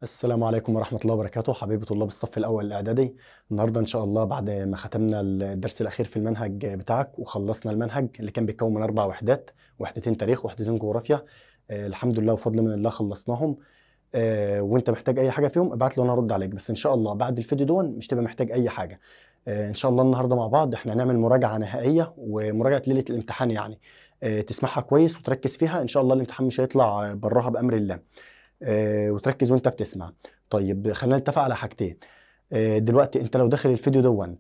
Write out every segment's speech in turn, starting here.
السلام عليكم ورحمة الله وبركاته، حبايبي طلاب الصف الأول الإعدادي. النهاردة إن شاء الله بعد ما ختمنا الدرس الأخير في المنهج بتاعك وخلصنا المنهج اللي كان بيتكون من 4 وحدات، وحدتين تاريخ وحدتين جغرافيا. الحمد لله وفضل من الله خلصناهم. وأنت محتاج أي حاجة فيهم ابعت لي وأنا أرد عليك، بس إن شاء الله بعد الفيديو دون مش تبقى محتاج أي حاجة. إن شاء الله النهاردة مع بعض إحنا هنعمل مراجعة نهائية ومراجعة ليلة الامتحان يعني. تسمعها كويس وتركز فيها، إن شاء الله الامتحان مش هيطلع براها بأمر الله. وتركز وانت بتسمع. طيب خلينا نتفق على حاجتين. دلوقتي انت لو داخل الفيديو دون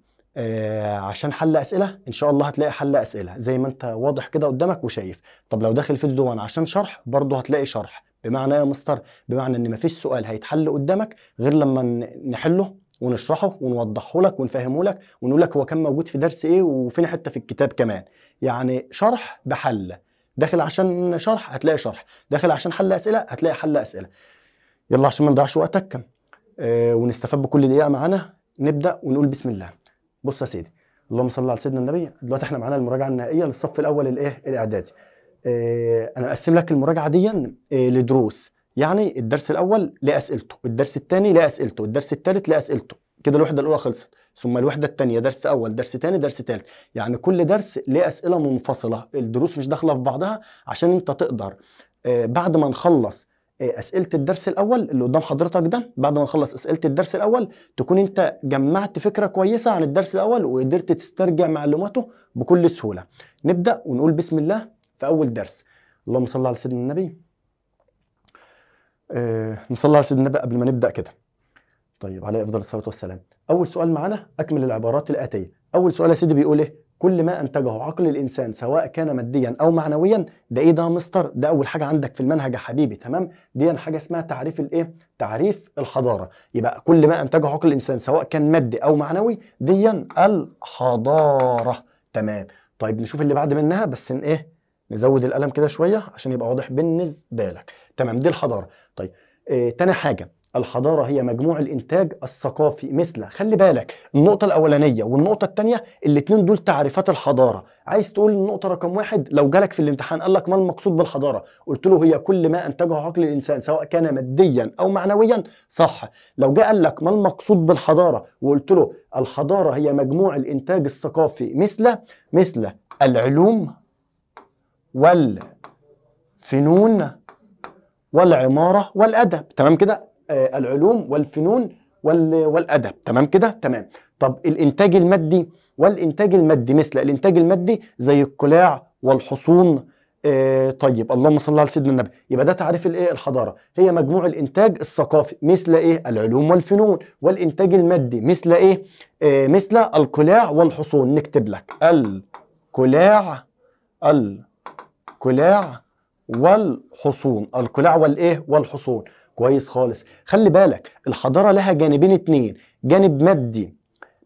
عشان حل اسئله، ان شاء الله هتلاقي حل اسئله زي ما انت واضح كده قدامك وشايف. طب لو داخل الفيديو دون عشان شرح، برضه هتلاقي شرح. بمعنى ايه يا مستر؟ بمعنى ان مفيش سؤال هيتحل قدامك غير لما نحله ونشرحه ونوضحه لك ونفهمه لك ونقول لك هو كان موجود في درس ايه وفين حته في الكتاب كمان. يعني شرح بحل. داخل عشان شرح هتلاقي شرح، داخل عشان حل اسئله هتلاقي حل اسئله. يلا عشان ما نضيعش وقتك ونستفاد بكل دقيقه معانا، نبدا ونقول بسم الله. بص يا سيدي، اللهم صل على سيدنا النبي. دلوقتي احنا معانا المراجعه النهائيه للصف الاول الاعدادي. انا مقسم لك المراجعه دي لدروس. يعني الدرس الاول ليه اسئلته، الدرس الثاني ليه اسئلته، الدرس الثالث ليه اسئلته. كده الوحده الاولى خلصت، ثم الوحده الثانيه درس اول درس ثاني درس ثالث. يعني كل درس ليه اسئله منفصله، الدروس مش داخله في بعضها، عشان انت تقدر بعد ما نخلص اسئله الدرس الاول اللي قدام حضرتك ده، بعد ما نخلص اسئله الدرس الاول تكون انت جمعت فكره كويسه عن الدرس الاول وقدرت تسترجع معلوماته بكل سهوله. نبدا ونقول بسم الله في اول درس. اللهم صل على سيدنا النبي. نصلي على سيدنا النبي قبل ما نبدا كده. طيب عليه افضل الصلاه والسلام. اول سؤال معانا اكمل العبارات الاتيه. اول سؤال يا سيدي بيقول ايه؟ كل ما انتجه عقل الانسان سواء كان ماديا او معنويا. ده ايه ده يا مستر؟ ده اول حاجه عندك في المنهج يا حبيبي، تمام؟ دي حاجه اسمها تعريف الايه؟ تعريف الحضاره. يبقى كل ما انتجه عقل الانسان سواء كان مادي او معنوي دي الحضاره، تمام؟ طيب نشوف اللي بعد منها، بس نزود القلم كده شويه عشان يبقى واضح بالنسبه لك. تمام، دي الحضاره. طيب تاني حاجه، الحضارة هي مجموع الإنتاج الثقافي مثل، خلي بالك النقطة الأولانية والنقطة الثانية الاتنين دول تعريفات الحضارة. عايز تقول النقطة رقم واحد، لو جالك في الامتحان قال لك ما المقصود بالحضارة؟ قلت له هي كل ما أنتجه عقل الإنسان سواء كان ماديا أو معنويا، صح. لو جاء قال لك ما المقصود بالحضارة وقلت له الحضارة هي مجموع الإنتاج الثقافي مثل العلوم والفنون والعمارة والأدب، تمام كده؟ العلوم والفنون والأدب، تمام كده؟ تمام. طب الإنتاج المادي، والإنتاج المادي مثل الإنتاج المادي زي القلاع والحصون. طيب اللهم صل على سيدنا النبي. يبقى ده تعريف الايه؟ الحضاره هي مجموع الانتاج الثقافي مثل ايه؟ العلوم والفنون، والانتاج المادي مثل ايه؟ مثل القلاع والحصون. نكتب لك القلاع والحصون، القلاع والحصون. كويس خالص. خلي بالك الحضاره لها جانبين اتنين، جانب مادي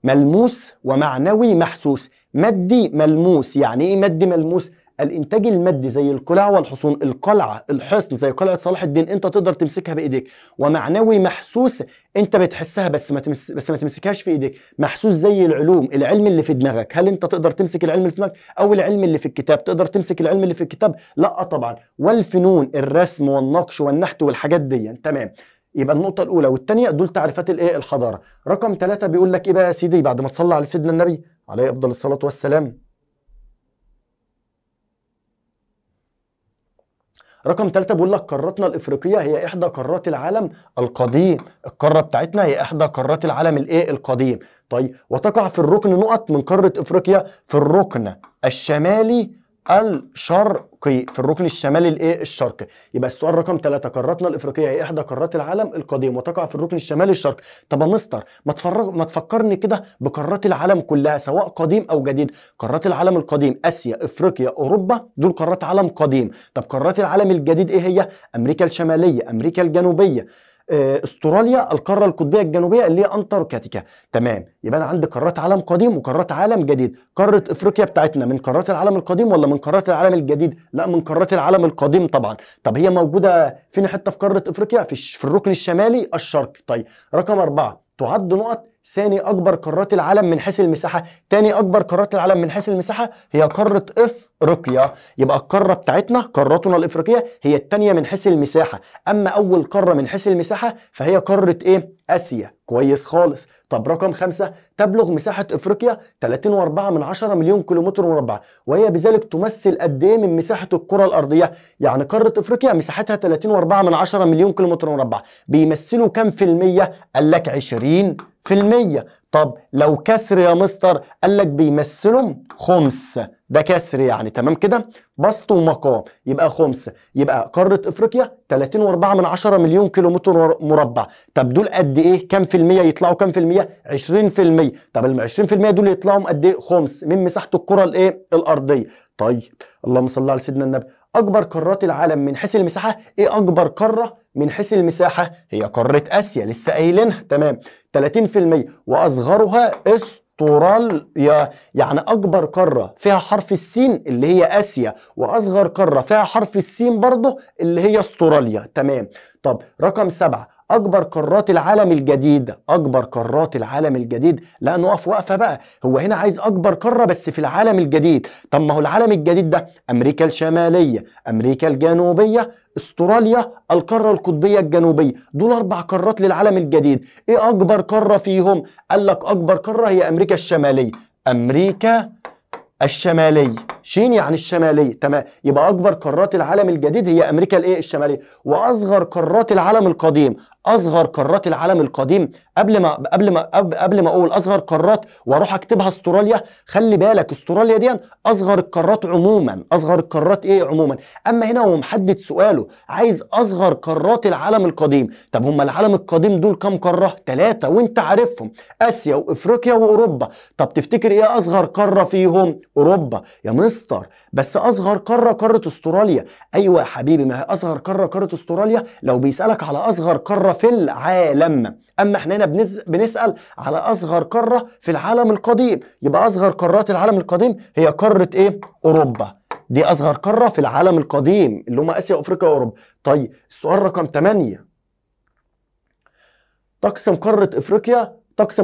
ملموس ومعنوي محسوس. مادي ملموس، يعني ايه مادي ملموس؟ الانتاج المادي زي القلاع والحصون، القلعه الحصن زي قلعه صلاح الدين انت تقدر تمسكها بايديك. ومعنوي محسوس، انت بتحسها بس ما تمسكهاش في ايديك. محسوس زي العلوم، العلم اللي في دماغك. هل انت تقدر تمسك العلم اللي في دماغك او العلم اللي في الكتاب؟ تقدر تمسك العلم اللي في الكتاب؟ لا طبعا. والفنون الرسم والنقش والنحت والحاجات دي، تمام. يبقى النقطة الأولى والثانية دول تعريفات الحضارة. رقم 3 بيقول لك إيه بقى يا سيدي بعد ما تصلي على سيدنا النبي عليه أفضل الصلاة والسلام؟ رقم 3 بيقول لك قارتنا الإفريقية هي إحدى قارات العالم القديم. القارة بتاعتنا هي إحدى قارات العالم القديم. طيب وتقع في الركن نقط من قارة إفريقيا في الركن الشمالي الشرقي، في الركن الشمالي الشرقي. يبقى السؤال رقم 3، قارتنا الافريقيه هي احدى قارات العالم القديم وتقع في الركن الشمالي الشرقي. طب يا مستر ما تفكرني كده بقارات العالم كلها سواء قديم او جديد. قارات العالم القديم اسيا افريقيا اوروبا، دول قارات عالم قديم. طب قارات العالم الجديد ايه هي؟ امريكا الشماليه، امريكا الجنوبيه، استراليا، القاره القطبيه الجنوبيه اللي هي انتاركتيكا. تمام. يبقى انا عندي قارات عالم قديم وقارات عالم جديد. قاره افريقيا بتاعتنا من قارات العالم القديم ولا من قارات العالم الجديد؟ لا، من قارات العالم القديم طبعا. طب هي موجوده فين حته في قاره افريقيا؟ في الركن الشمالي الشرقي. طيب رقم 4، تعد نقط ثاني اكبر قارات العالم من حيث المساحه. تاني اكبر قارات العالم من حيث المساحه هي قاره افريقيا. يبقى القاره بتاعتنا قارتنا الافريقيه هي الثانيه من حيث المساحه. اما اول قاره من حيث المساحه فهي قاره ايه؟ اسيا. كويس خالص. طب رقم 5، تبلغ مساحه افريقيا 3.4 مليون كيلومتر مربع، وهي بذلك تمثل قد ايه من مساحه الكره الارضيه؟ يعني قاره افريقيا مساحتها 3.4 مليون كيلومتر مربع، بيمثلوا كام في الميه؟ قال لك 20%. طب لو كسر يا مستر؟ قال لك بيمثلوا خمس، ده كسر يعني. تمام كده؟ بسط ومقام، يبقى خمس. يبقى قارة افريقيا 3.4 مليون كيلومتر مربع. طب دول قد ايه؟ كام في المية يطلعوا؟ كام في المية؟ 20%. طب ال 20% دول يطلعوا قد ايه؟ خمس من مساحة الكرة الايه؟ الارضية. طيب اللهم صل على سيدنا النبي. اكبر قارات العالم من حيث المساحة، ايه اكبر قارة من حيث المساحة؟ هي قارة اسيا، لسه قايلينها. تمام، 30%. واصغرها استراليا. يعني اكبر قاره فيها حرف السين اللي هي اسيا، واصغر قاره فيها حرف السين برضه اللي هي استراليا. تمام. طب رقم 7، اكبر قارات العالم الجديد. اكبر قارات العالم الجديد، لا نقف وقفه بقى، هو هنا عايز اكبر قاره بس في العالم الجديد. طب ما هو العالم الجديد ده امريكا الشماليه، امريكا الجنوبيه، استراليا، القاره القطبيه الجنوبيه. دول 4 قارات للعالم الجديد. ايه اكبر قاره فيهم؟ قال لك اكبر قاره هي امريكا الشماليه. امريكا الشماليه، شين يعني الشماليه. تمام، يبقى اكبر قارات العالم الجديد هي امريكا الايه؟ الشماليه. واصغر قارات العالم القديم، اصغر قارات العالم القديم، قبل ما اقول اصغر قارات واروح اكتبها استراليا، خلي بالك استراليا دي اصغر القارات عموما. اصغر القارات ايه؟ عموما. اما هنا هو محدد سؤاله، عايز اصغر قارات العالم القديم. طب هم العالم القديم دول كام قاره؟ 3 وانت عارفهم، اسيا وافريقيا واوروبا. طب تفتكر ايه اصغر قاره فيهم؟ اوروبا يا مستر. بس اصغر قاره قاره استراليا. ايوه يا حبيبي، ما هي اصغر قاره قاره استراليا لو بيسالك على اصغر قاره في العالم. اما احنا هنا بنسال على اصغر قاره في العالم القديم. يبقى اصغر قارات العالم القديم هي قاره ايه؟ اوروبا. دي اصغر قاره في العالم القديم اللي هم اسيا وافريقيا واوروبا. طيب السؤال رقم 8، تقسم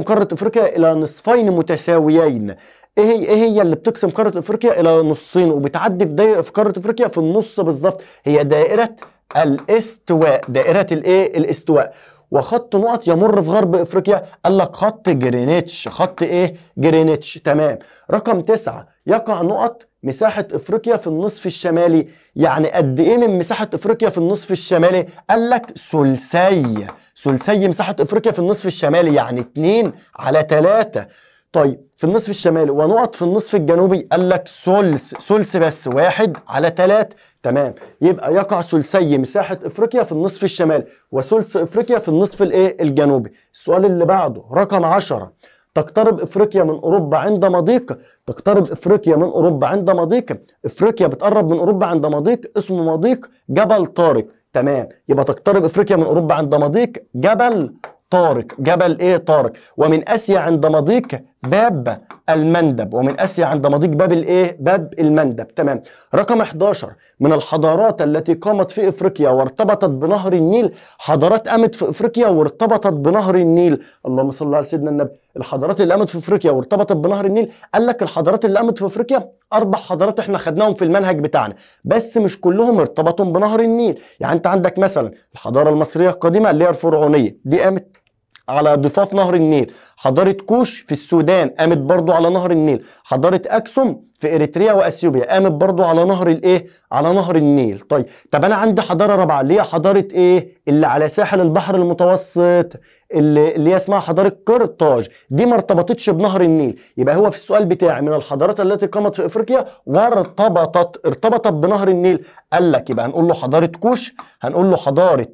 قاره افريقيا الى نصفين متساويين. ايه هي اللي بتقسم قاره افريقيا الى نصين وبتعدي في دايره في قاره افريقيا في النص بالظبط؟ هي دائره الاستواء. دائره الايه؟ الاستواء. وخط نقط يمر في غرب افريقيا، قال لك خط جرينتش. خط ايه؟ جرينتش. تمام. رقم 9، يقع نقط مساحة افريقيا في النصف الشمالي. يعني قد ايه من مساحة افريقيا في النصف الشمالي؟ قال لك ثلثي. ثلثي مساحة افريقيا في النصف الشمالي، يعني 2/3. طيب في النصف الشمالي. ونقط في النصف الجنوبي، قال لك ثلث بس، 1/3. تمام، يبقى يقع ثلثي مساحة افريقيا في النصف الشمالي وثلث افريقيا في النصف الايه؟ الجنوبي. السؤال اللي بعده رقم 10، تقترب افريقيا من اوروبا عند مضيق. تقترب افريقيا من اوروبا عند مضيق. افريقيا بتقرب من اوروبا عند مضيق اسمه مضيق جبل طارق. تمام، يبقى تقترب افريقيا من اوروبا عند مضيق جبل طارق. جبل ايه؟ طارق. ومن اسيا عند مضيق باب المندب. ومن اسيا عند مضيق باب الايه؟ باب المندب. تمام. رقم 11، من الحضارات التي قامت في افريقيا وارتبطت بنهر النيل. حضارات قامت في افريقيا وارتبطت بنهر النيل. اللهم صل على سيدنا النبي. الحضارات اللي قامت في افريقيا وارتبطت بنهر النيل، قال لك الحضارات اللي قامت في افريقيا 4 حضارات احنا خدناهم في المنهج بتاعنا، بس مش كلهم ارتبطوا بنهر النيل. يعني انت عندك مثلا الحضاره المصريه القديمه اللي هي الفرعونيه، دي قامت على ضفاف نهر النيل. حضارة كوش في السودان قامت برضو على نهر النيل. حضارة أكسوم في إريتريا وأثيوبيا قامت برضو على نهر الإيه؟ على نهر النيل. طب أنا عندي حضارة رابعة اللي هي حضارة إيه؟ اللي على ساحل البحر المتوسط، اللي هي اسمها حضارة قرطاج. دي ما ارتبطتش بنهر النيل. يبقى هو في السؤال بتاعي من الحضارات التي قامت في إفريقيا ارتبطت بنهر النيل، قال لك يبقى هنقول له حضارة كوش، هنقول له حضارة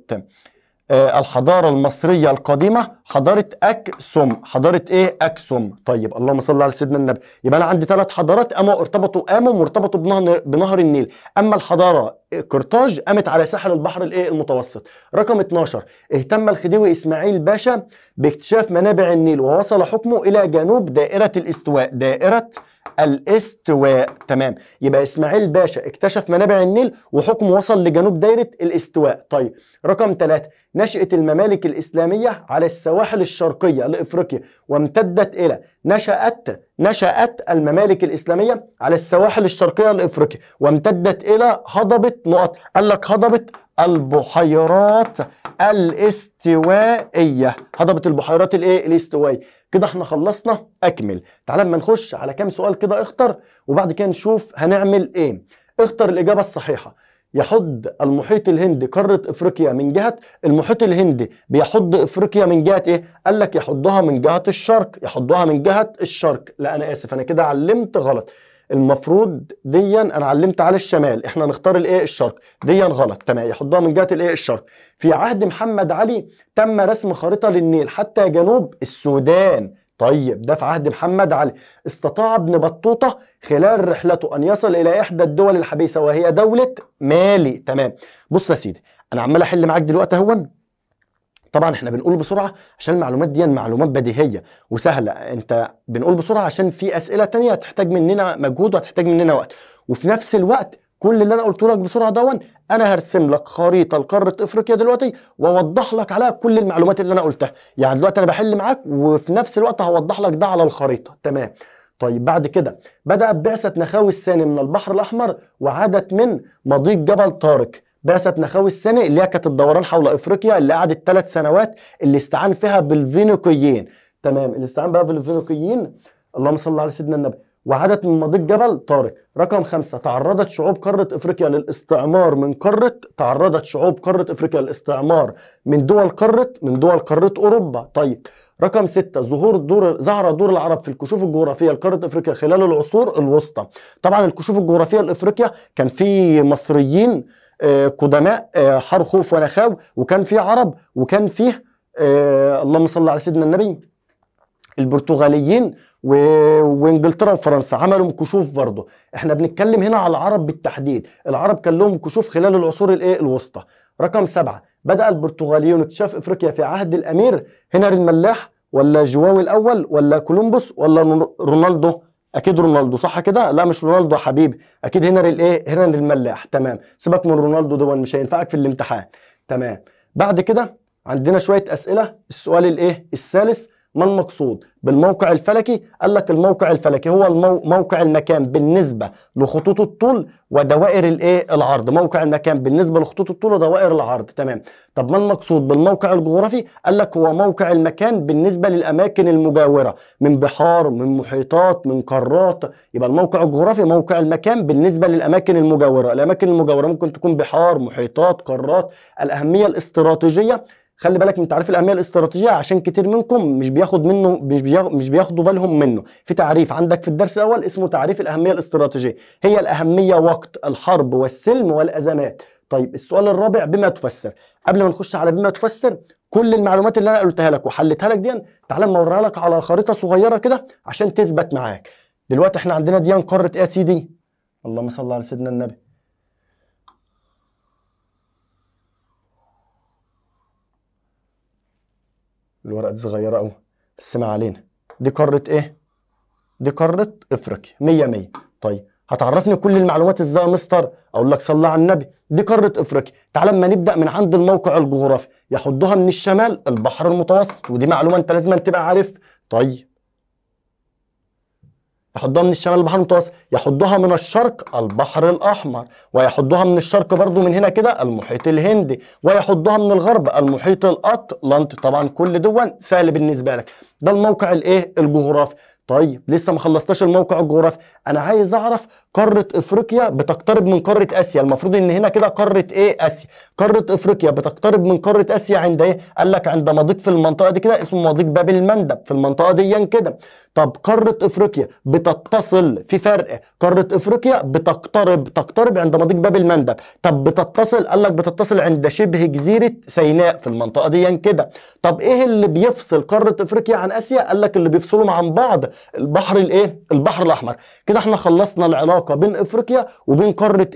الحضارة المصرية القديمة، حضارة أكسوم. حضارة إيه؟ أكسوم. طيب اللهم صل على سيدنا النبي. يبقى أنا عندي 3 حضارات قاموا وارتبطوا بنهر النيل. أما الحضارة قرطاج قامت على ساحل البحر الإيه؟ المتوسط. رقم 12، اهتم الخديوي إسماعيل باشا باكتشاف منابع النيل ووصل حكمه إلى جنوب دائرة الاستواء. دائرة الاستواء. تمام، يبقى اسماعيل باشا اكتشف منابع النيل وحكمه وصل لجنوب دائرة الاستواء. طيب رقم 3، نشأة الممالك الإسلامية على السواحل الشرقية لإفريقيا وامتدت إلى نشأت الممالك الإسلامية على السواحل الشرقية لإفريقيا وامتدت إلى هضبة نقط، قال لك هضبة البحيرات الاستوائية، هضبة البحيرات الاستوائية. كده احنا خلصنا. أكمل. تعال اما نخش على كام سؤال كده اختر وبعد كده نشوف هنعمل ايه. اختر الإجابة الصحيحة. يحد المحيط الهندي قارة افريقيا من جهة، المحيط الهندي بيحد افريقيا من جهة ايه؟ قال لك يحدها من جهة الشرق، يحدها من جهة الشرق. لا انا اسف، انا كده علمت غلط. المفروض ديا انا علمت على الشمال، احنا نختار الايه؟ الشرق. ديا غلط. تمام، يحدها من جهة الايه؟ الشرق. في عهد محمد علي تم رسم خريطة للنيل حتى جنوب السودان. طيب ده في عهد محمد علي. استطاع ابن بطوطة خلال رحلته أن يصل إلى إحدى الدول الحبيسة وهي دولة مالي. تمام. بص يا سيدي، أنا عمال أحل معاك دلوقتي أهون. طبعا احنا بنقول بسرعة عشان المعلومات دي معلومات بديهية وسهلة، انت بنقول بسرعة عشان في أسئلة تانية هتحتاج مننا مجهود وهتحتاج مننا وقت، وفي نفس الوقت كل اللي انا قلته لك بسرعه دون انا هرسم لك خريطه لقاره افريقيا دلوقتي واوضح لك عليها كل المعلومات اللي انا قلتها. يعني دلوقتي انا بحل معاك وفي نفس الوقت هوضح لك ده على الخريطه. تمام. طيب بعد كده بدأت بعثة نخاوي الثاني من البحر الأحمر وعادت من مضيق جبل طارق. بعثة نخاوي الثاني اللي هي كانت الدوران حول افريقيا اللي قعدت 3 سنوات اللي استعان فيها بالفينيقيين. تمام، اللي استعان بقى بالفينيقيين. اللهم صل على سيدنا النبي. وعادت من مضيق جبل طارق. رقم 5، تعرضت شعوب قارة افريقيا للاستعمار تعرضت شعوب قارة افريقيا للاستعمار من دول قارة اوروبا. طيب رقم 6، ظهر دور العرب في الكشوف الجغرافية لقارة افريقيا خلال العصور الوسطى. طبعا الكشوف الجغرافية لافريقيا كان في مصريين قدماء حار خوف ونخاو، وكان في عرب، وكان فيه اللهم صل على سيدنا النبي البرتغاليين وانجلترا وفرنسا عملوا كشوف برضه. احنا بنتكلم هنا على العرب بالتحديد، العرب كان لهم كشوف خلال العصور الوسطى. رقم 7، بدأ البرتغاليون اكتشاف افريقيا في عهد الامير هنري الملاح ولا جواوي الاول ولا كولومبوس ولا رونالدو؟ اكيد رونالدو، صح كده؟ لا مش رونالدو يا حبيبي، اكيد هنري هنري الملاح. تمام، سيبك من رونالدو ده مش هينفعك في الامتحان. تمام. بعد كده عندنا شوية اسئلة. السؤال الثالث، ما المقصود بالموقع الفلكي؟ قال لك الموقع الفلكي هو موقع المكان بالنسبة لخطوط الطول ودوائر العرض. موقع المكان بالنسبة لخطوط الطول ودوائر العرض. تمام. طب ما المقصود بالموقع الجغرافي؟ قال لك هو موقع المكان بالنسبة للأماكن المجاورة من بحار، من محيطات، من قارات. يبقى الموقع الجغرافي موقع المكان بالنسبة للأماكن المجاورة. الأماكن المجاورة ممكن تكون بحار، محيطات، قارات. الأهمية الاستراتيجية، خلي بالك من تعريف الأهمية الاستراتيجية عشان كتير منكم مش بياخدوا بالهم منه. في تعريف عندك في الدرس الأول اسمه تعريف الأهمية الاستراتيجية، هي الأهمية وقت الحرب والسلم والأزمات. طيب السؤال الرابع، بما تفسر. قبل ما نخش على بما تفسر، كل المعلومات اللي أنا قلتها لك وحلتها لك دي تعالى اما اوريها لك على خريطة صغيرة كده عشان تثبت معاك. دلوقتي احنا عندنا دي قارة ايه يا سيدي؟ اللهم صل على سيدنا النبي. الورقة دي صغيرة أوي بس ما علينا. دي قارة إيه؟ دي قارة إفريقيا. 100. طيب هتعرفني كل المعلومات إزاي يا مستر؟ أقول لك صلى على النبي. دي قارة إفريقيا. تعال اما نبدأ من عند الموقع الجغرافي. يحدها من الشمال البحر المتوسط، ودي معلومة أنت لازم تبقى عارف. طيب يحدها من الشمال البحر المتوسط، يحدها من الشرق البحر الأحمر، ويحدها من الشرق برضو من هنا كده المحيط الهندي، ويحدها من الغرب المحيط الأطلنطي. طبعا كل دول سهل بالنسبة لك. ده الموقع الجغرافي. طيب لسه ما خلصتش الموقع الجغرافي، انا عايز اعرف قاره افريقيا بتقترب من قاره اسيا. المفروض ان هنا كده قاره اسيا. قاره افريقيا بتقترب من قاره اسيا عند ايه؟ قال لك عند مضيق في المنطقه دي كده اسمه مضيق باب المندب، في المنطقه دي كده. طب قاره افريقيا بتتصل، في فرق، قاره افريقيا تقترب عند مضيق باب المندب. طب بتتصل، قال لك بتتصل عند شبه جزيره سيناء في المنطقه دي كده. طب ايه اللي بيفصل قاره افريقيا عن اسيا؟ قال لك اللي بيفصلهم عن بعض البحر البحر الاحمر. كده احنا خلصنا العلاقه بين افريقيا وبين قاره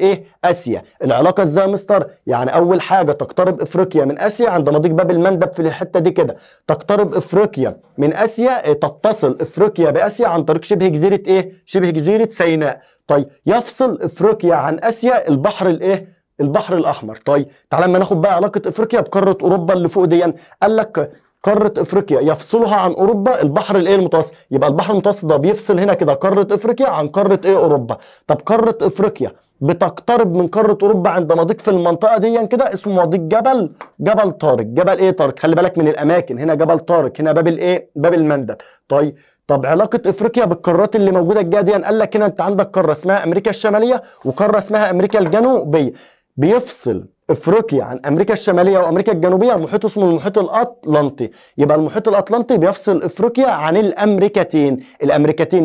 اسيا. العلاقه ازاي يا مستر؟ يعني اول حاجه تقترب افريقيا من اسيا عند مضيق باب المندب في الحته دي كده. تقترب افريقيا من اسيا، تتصل افريقيا باسيا عن طريق شبه جزيره شبه جزيره سيناء. طيب يفصل افريقيا عن اسيا البحر الاحمر. طيب تعالى لما ناخد بقى علاقه افريقيا بقاره اوروبا اللي فوق دي. قال لك قارة افريقيا يفصلها عن اوروبا البحر الايه المتوسط. يبقى البحر المتوسط ده بيفصل هنا كده قارة افريقيا عن قارة ايه اوروبا. طب قارة افريقيا بتقترب من قارة اوروبا عند مضيق في المنطقة دي كده اسمه مضيق جبل طارق. جبل ايه طارق؟ خلي بالك من الاماكن، هنا جبل طارق، هنا باب الايه باب المندب. طب علاقة افريقيا بالقارات اللي موجودة الجاية دي، قال لك هنا انت عندك قارة اسمها امريكا الشمالية وقارة اسمها امريكا الجنوبية. بيفصل افريقيا عن امريكا الشماليه وامريكا الجنوبيه محيط اسمه المحيط الاطلنطي. يبقى المحيط الاطلنطي بيفصل افريقيا عن الامريكتين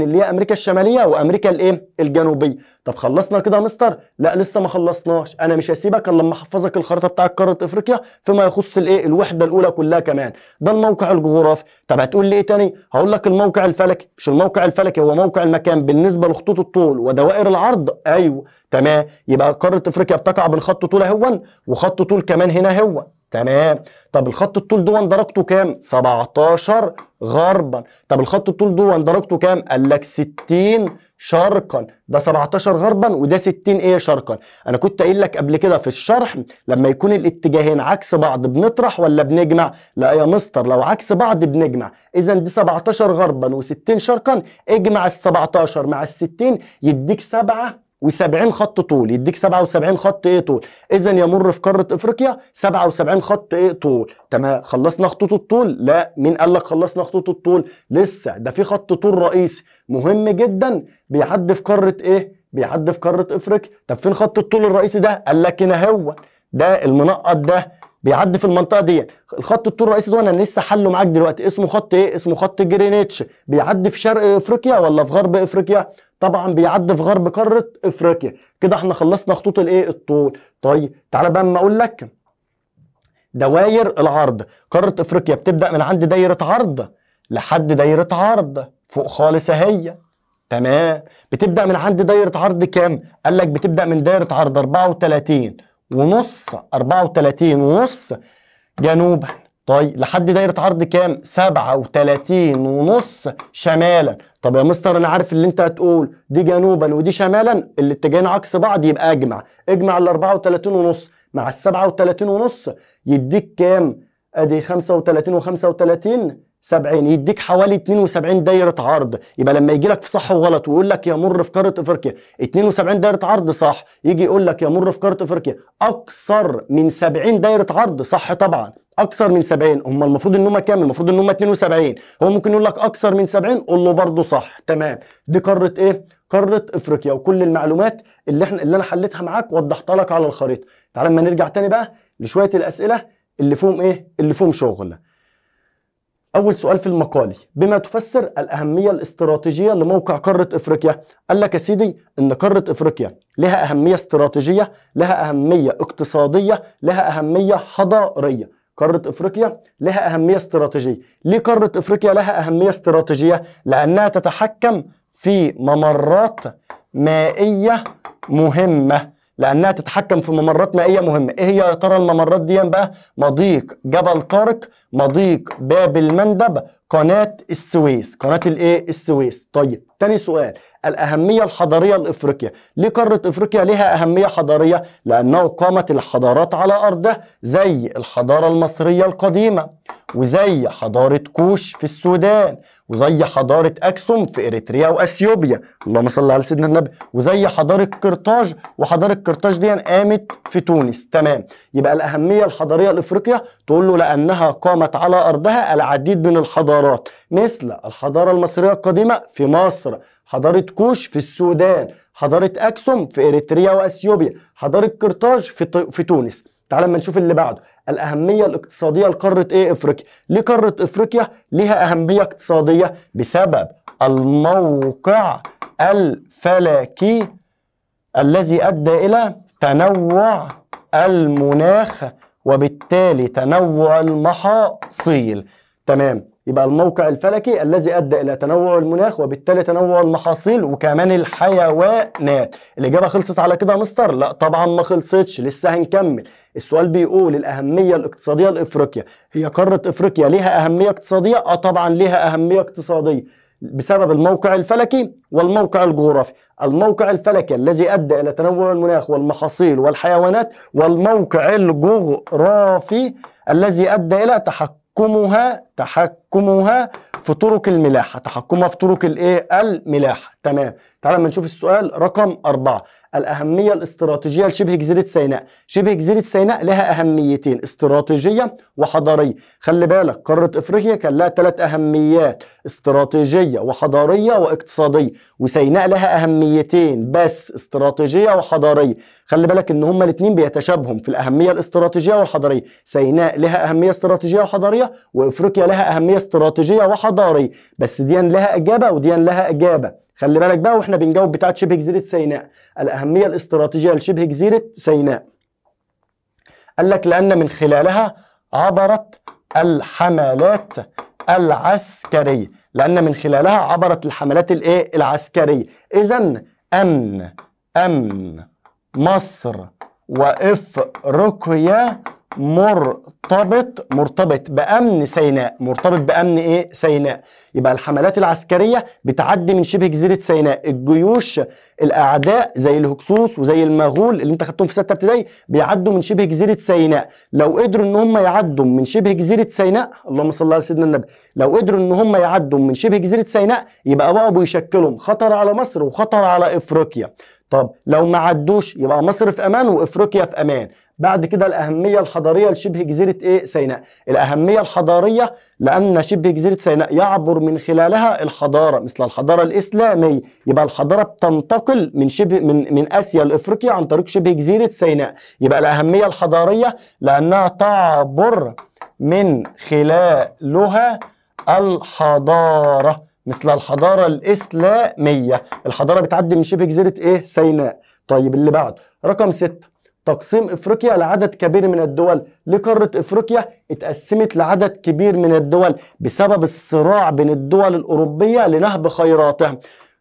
اللي هي امريكا الشماليه وامريكا الايه الجنوبيه. طب خلصنا كده يا مستر؟ لا لسه ما خلصناش، انا مش هسيبك الا لما احفظك الخريطه بتاع قاره افريقيا فيما يخص الايه الوحده الاولى كلها كمان. ده الموقع الجغرافي. طب هتقول لي ايه تاني؟ هقول لك الموقع الفلكي. مش الموقع الفلكي هو موقع المكان بالنسبه لخطوط الطول ودوائر العرض؟ ايوه تمام. يبقى قاره افريقيا بتقع بين خط طول اهون وخط طول كمان هنا هو تمام. طب الخط الطول دون درجته كام؟ 17 غربا. طب الخط الطول دون درجته كام؟ قال لك 60 شرقا. ده 17 غربا وده 60 ايه شرقا. انا كنت قايل لك قبل كده في الشرح لما يكون الاتجاهين عكس بعض بنطرح ولا بنجمع؟ لا يا مستر لو عكس بعض بنجمع. اذا دي 17 غربا و60 شرقا، اجمع ال 17 مع ال 60 يديك 77 خط طول، يديك 77 خط ايه طول. اذا يمر في قاره افريقيا 77 خط ايه طول. تمام. خلصنا خطوط الطول؟ لا. مين قال لك خلصنا خطوط الطول؟ لسه. ده في خط طول رئيسي مهم جدا بيعدي في قاره ايه؟ بيعدي في قاره افريقيا. طب فين خط الطول الرئيسي ده؟ قال لك هنا هو ده المنقط ده بيعدي في المنطقه دي. الخط الطول الرئيسي ده انا لسه حله معاك دلوقتي اسمه خط ايه؟ اسمه خط جرينتش. بيعدي في شرق افريقيا ولا في غرب افريقيا؟ طبعا بيعدي في غرب قاره افريقيا. كده احنا خلصنا خطوط الايه الطول. طيب تعالى بقى اما اقول لك دواير العرض. قاره افريقيا بتبدا من عند دايره عرض لحد دايره عرض فوق خالص اهي تمام. بتبدا من عند دايره عرض كام؟ قال لك بتبدا من دايره عرض 34 ونص، 34 ونص جنوبا. طيب لحد دايرة عرض كام؟ 37 ونص شمالا. طب يا مستر انا عارف اللي انت هتقول دي جنوبا ودي شمالا الاتجاهين عكس بعض، يبقى اجمع ال 34 ونص مع ال 37 ونص يديك كام؟ ادي 35 و35 70 يديك حوالي 72 دايرة عرض. يبقى لما يجي لك في صح وغلط ويقول لك يمر في قارة افريقيا 72 دايرة عرض صح، يجي يقول لك يمر في قارة افريقيا اكثر من 70 دايرة عرض صح طبعا. اكثر من 70 هم المفروض ان هم كام؟ المفروض ان هم 72. هو ممكن يقول لك اكثر من 70 قول له برضه صح تمام. دي قارة ايه؟ قارة افريقيا. وكل المعلومات اللي انا حليتها معاك وضحتها لك على الخريطة. تعال اما نرجع تاني بقى لشوية الاسئلة اللي فيهم ايه؟ اللي فيهم شغل. أول سؤال في المقالي: بما تفسر الأهمية الاستراتيجية لموقع قارة إفريقيا؟ قال لك يا سيدي إن قارة إفريقيا لها أهمية استراتيجية، لها أهمية اقتصادية، لها أهمية حضارية. قارة إفريقيا لها أهمية استراتيجية. ليه قارة إفريقيا لها أهمية استراتيجية؟ لأنها تتحكم في ممرات مائية مهمة. لأنها تتحكم في ممرات مائية مهمة. إيه هي يا ترى الممرات دي بقى؟ مضيق جبل طارق، مضيق باب المندب، قناة السويس. قناة الإيه؟ السويس. طيب تاني سؤال: الأهمية الحضارية لإفريقيا. ليه قارة إفريقيا لها أهمية حضارية؟ لأنه قامت الحضارات على أرضها زي الحضارة المصرية القديمة، وزي حضارة كوش في السودان، وزي حضارة أكسوم في إريتريا وأثيوبيا، اللهم صل على سيدنا النبي، وزي حضارة قرطاج، وحضارة قرطاج دي قامت في تونس. تمام. يبقى الأهمية الحضارية لإفريقيا تقول له لأنها قامت على أرضها العديد من الحضارات، مثل الحضارة المصرية القديمة في مصر، حضارة كوش في السودان، حضارة أكسوم في إريتريا وأثيوبيا، حضارة قرطاج في تونس. تعال اما نشوف اللي بعده: الأهمية الاقتصادية لقارة إيه؟ إفريقيا. ليه قارة إفريقيا ليها أهمية اقتصادية؟ بسبب الموقع الفلكي الذي أدى إلى تنوع المناخ وبالتالي تنوع المحاصيل. تمام. يبقى الموقع الفلكي الذي أدى إلى تنوع المناخ وبالتالي تنوع المحاصيل وكمان الحيوانات. الإجابة خلصت على كده يا مستر؟ لا طبعا ما خلصتش، لسه هنكمل. السؤال بيقول الأهمية الاقتصادية لإفريقيا. هي قارة إفريقيا ليها أهمية اقتصادية؟ طبعا ليها أهمية اقتصادية بسبب الموقع الفلكي والموقع الجغرافي. الموقع الفلكي الذي أدى إلى تنوع المناخ والمحاصيل والحيوانات، والموقع الجغرافي الذي أدى إلى تحكمها في طرق الملاحة، تحكمها في طرق الايه؟ الملاحة. تمام. تعال لما نشوف السؤال رقم 4. الأهمية الاستراتيجية لشبه جزيرة سيناء. شبه جزيرة سيناء لها أهميتين، استراتيجية وحضارية. خلي بالك قارة إفريقيا كان لها 3 أهميات، استراتيجية وحضارية واقتصادية، وسيناء لها أهميتين بس، استراتيجية وحضارية. خلي بالك إن هما الاتنين بيتشابهوا في الأهمية الاستراتيجية والحضارية، سيناء لها أهمية استراتيجية وحضارية، وإفريقيا لها أهمية استراتيجية وحضارية، بس دي لها إجابة ودي لها إجابة. خلي بالك بقى واحنا بنجاوب بتاعت شبه جزيرة سيناء، الأهمية الاستراتيجية لشبه جزيرة سيناء. قال لك لأن من خلالها عبرت الحملات العسكرية، لأن من خلالها عبرت الحملات الايه؟ العسكرية. إذن أمن مصر وإفريقيا مرتبط بأمن سيناء، مرتبط بأمن ايه؟ سيناء. يبقى الحملات العسكرية بتعدي من شبه جزيرة سيناء، الجيوش الأعداء زي الهكسوس وزي المغول اللي انت خدتهم في 6 ابتدائي بيعدوا من شبه جزيرة سيناء. لو قدروا ان هم يعدوا من شبه جزيرة سيناء، اللهم صل على سيدنا النبي، لو قدروا ان هم يعدوا من شبه جزيرة سيناء يبقى بقى بيشكلهم خطر على مصر وخطر على إفريقيا. طب لو ما عدوش يبقى مصر في أمان وإفريقيا في أمان. بعد كده الأهمية الحضارية لشبه جزيرة إيه؟ سيناء. الأهمية الحضارية لأن شبه جزيرة سيناء يعبر من خلالها الحضارة مثل الحضارة الإسلامية، يبقى الحضارة بتنتقل من من آسيا لإفريقيا عن طريق شبه جزيرة سيناء. يبقى الأهمية الحضارية لأنها تعبر من خلالها الحضارة مثل الحضارة الإسلامية، الحضارة بتعدي من شبه جزيرة إيه؟ سيناء. طيب اللي بعده رقم 6. تقسيم إفريقيا لعدد كبير من الدول. لقارة إفريقيا اتقسمت لعدد كبير من الدول بسبب الصراع بين الدول الأوروبية لنهب خيراتها.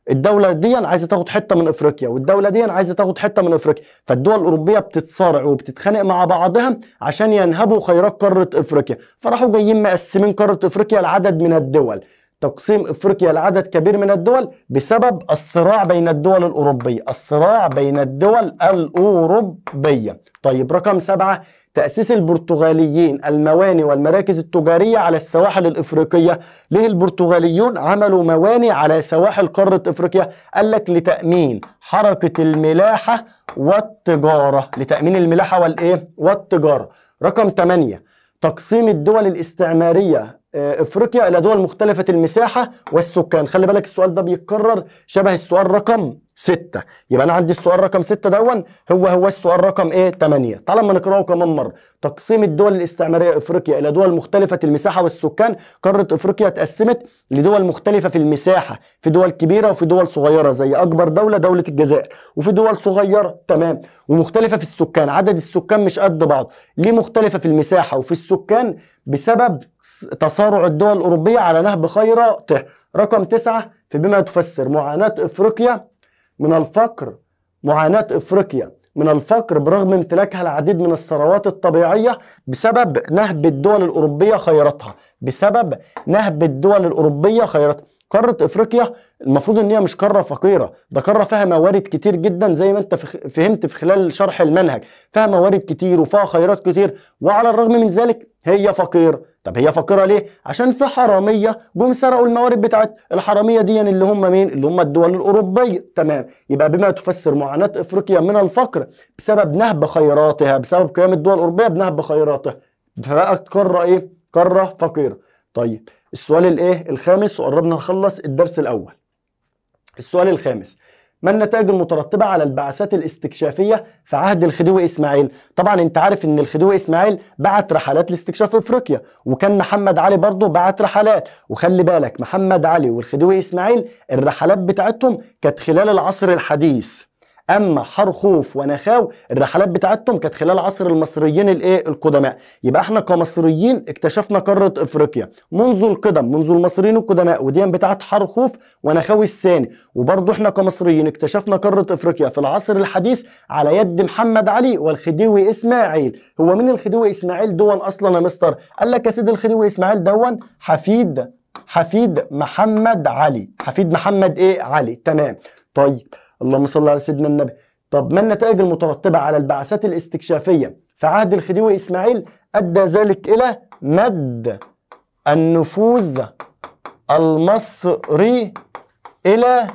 الدولة دي عايزة تاخد حتة من إفريقيا والدولة دي عايزة تاخد حتة من إفريقيا، فالدول الأوروبية بتتصارع وبتتخانق مع بعضها عشان ينهبوا خيرات قارة إفريقيا، فراحوا جايين مقسمين قارة إفريقيا لعدد من الدول. تقسيم إفريقيا لعدد كبير من الدول بسبب الصراع بين الدول الأوروبية، الصراع بين الدول الأوروبية. طيب رقم 7. تأسيس البرتغاليين المواني والمراكز التجارية على السواحل الإفريقية. ليه البرتغاليون عملوا مواني على سواحل قارة إفريقيا؟ قال لك لتأمين حركة الملاحة والتجارة، لتأمين الملاحة والإيه؟ والتجارة. رقم 8. تقسيم الدول الاستعمارية افريقيا الى دول مختلفة المساحة والسكان. خلي بالك السؤال ده بيتكرر شبه السؤال رقم 6، يبقى انا عندي السؤال رقم 6 دون هو السؤال رقم ايه؟ 8. تعال اما نقراه كمان مرة. تقسيم الدول الاستعمارية افريقيا الى دول مختلفة المساحة والسكان. قارة افريقيا اتقسمت لدول مختلفة في المساحة، في دول كبيرة وفي دول صغيرة زي اكبر دولة دولة الجزائر، وفي دول صغيرة تمام، ومختلفة في السكان، عدد السكان مش قد بعض. ليه مختلفة في المساحة وفي السكان؟ بسبب تصارع الدول الأوروبية على نهب خيراته. رقم 9. في بما تفسر معاناة إفريقيا من الفقر، معاناة إفريقيا من الفقر برغم امتلاكها العديد من الثروات الطبيعية بسبب نهب الدول الأوروبية خيراتها، بسبب نهب الدول الأوروبية خيراتها. قارة إفريقيا المفروض إن هي مش قارة فقيرة، ده قارة فيها موارد كتير جدا زي ما أنت فهمت في خلال شرح المنهج، فيها موارد كتير وفيها خيرات كتير، وعلى الرغم من ذلك هي فقيرة. طب هي فقيرة ليه؟ عشان في حرامية جم سرقوا الموارد بتاعت الحرامية دي اللي هم مين؟ اللي هم الدول الأوروبية. تمام. يبقى بما تفسر معاناة إفريقيا من الفقر بسبب نهب خيراتها، بسبب قيام الدول الأوروبية بنهب خيراتها، فبقت قارة إيه؟ قارة فقيرة. طيب السؤال الإيه؟ الخامس، وقربنا نخلص الدرس الأول. السؤال الخامس: ما النتائج المترتبة على البعثات الاستكشافية في عهد الخديوي إسماعيل؟ طبعا انت عارف ان الخديوي إسماعيل بعت رحلات لاستكشاف افريقيا، وكان محمد علي برضه بعت رحلات، وخلي بالك محمد علي والخديوي إسماعيل الرحلات بتاعتهم كانت خلال العصر الحديث، اما حرخوف ونخاو الرحلات بتاعتهم كانت خلال عصر المصريين الايه؟ القدماء. يبقى احنا كمصريين اكتشفنا قاره افريقيا منذ القدم، منذ المصريين القدماء، ودي بتاعت حرخوف ونخاو الثاني. وبرضه احنا كمصريين اكتشفنا قاره افريقيا في العصر الحديث على يد محمد علي والخديوي اسماعيل. هو مين الخديوي اسماعيل دون اصلا يا مستر؟ قال لك يا سيدي الخديوي اسماعيل دون حفيد محمد علي، حفيد محمد ايه؟ علي. تمام. طيب اللهم صل على سيدنا النبي. طب ما النتائج المترتبة على البعثات الاستكشافية في عهد الخديوي إسماعيل أدى ذلك إلى مد النفوذ المصري إلى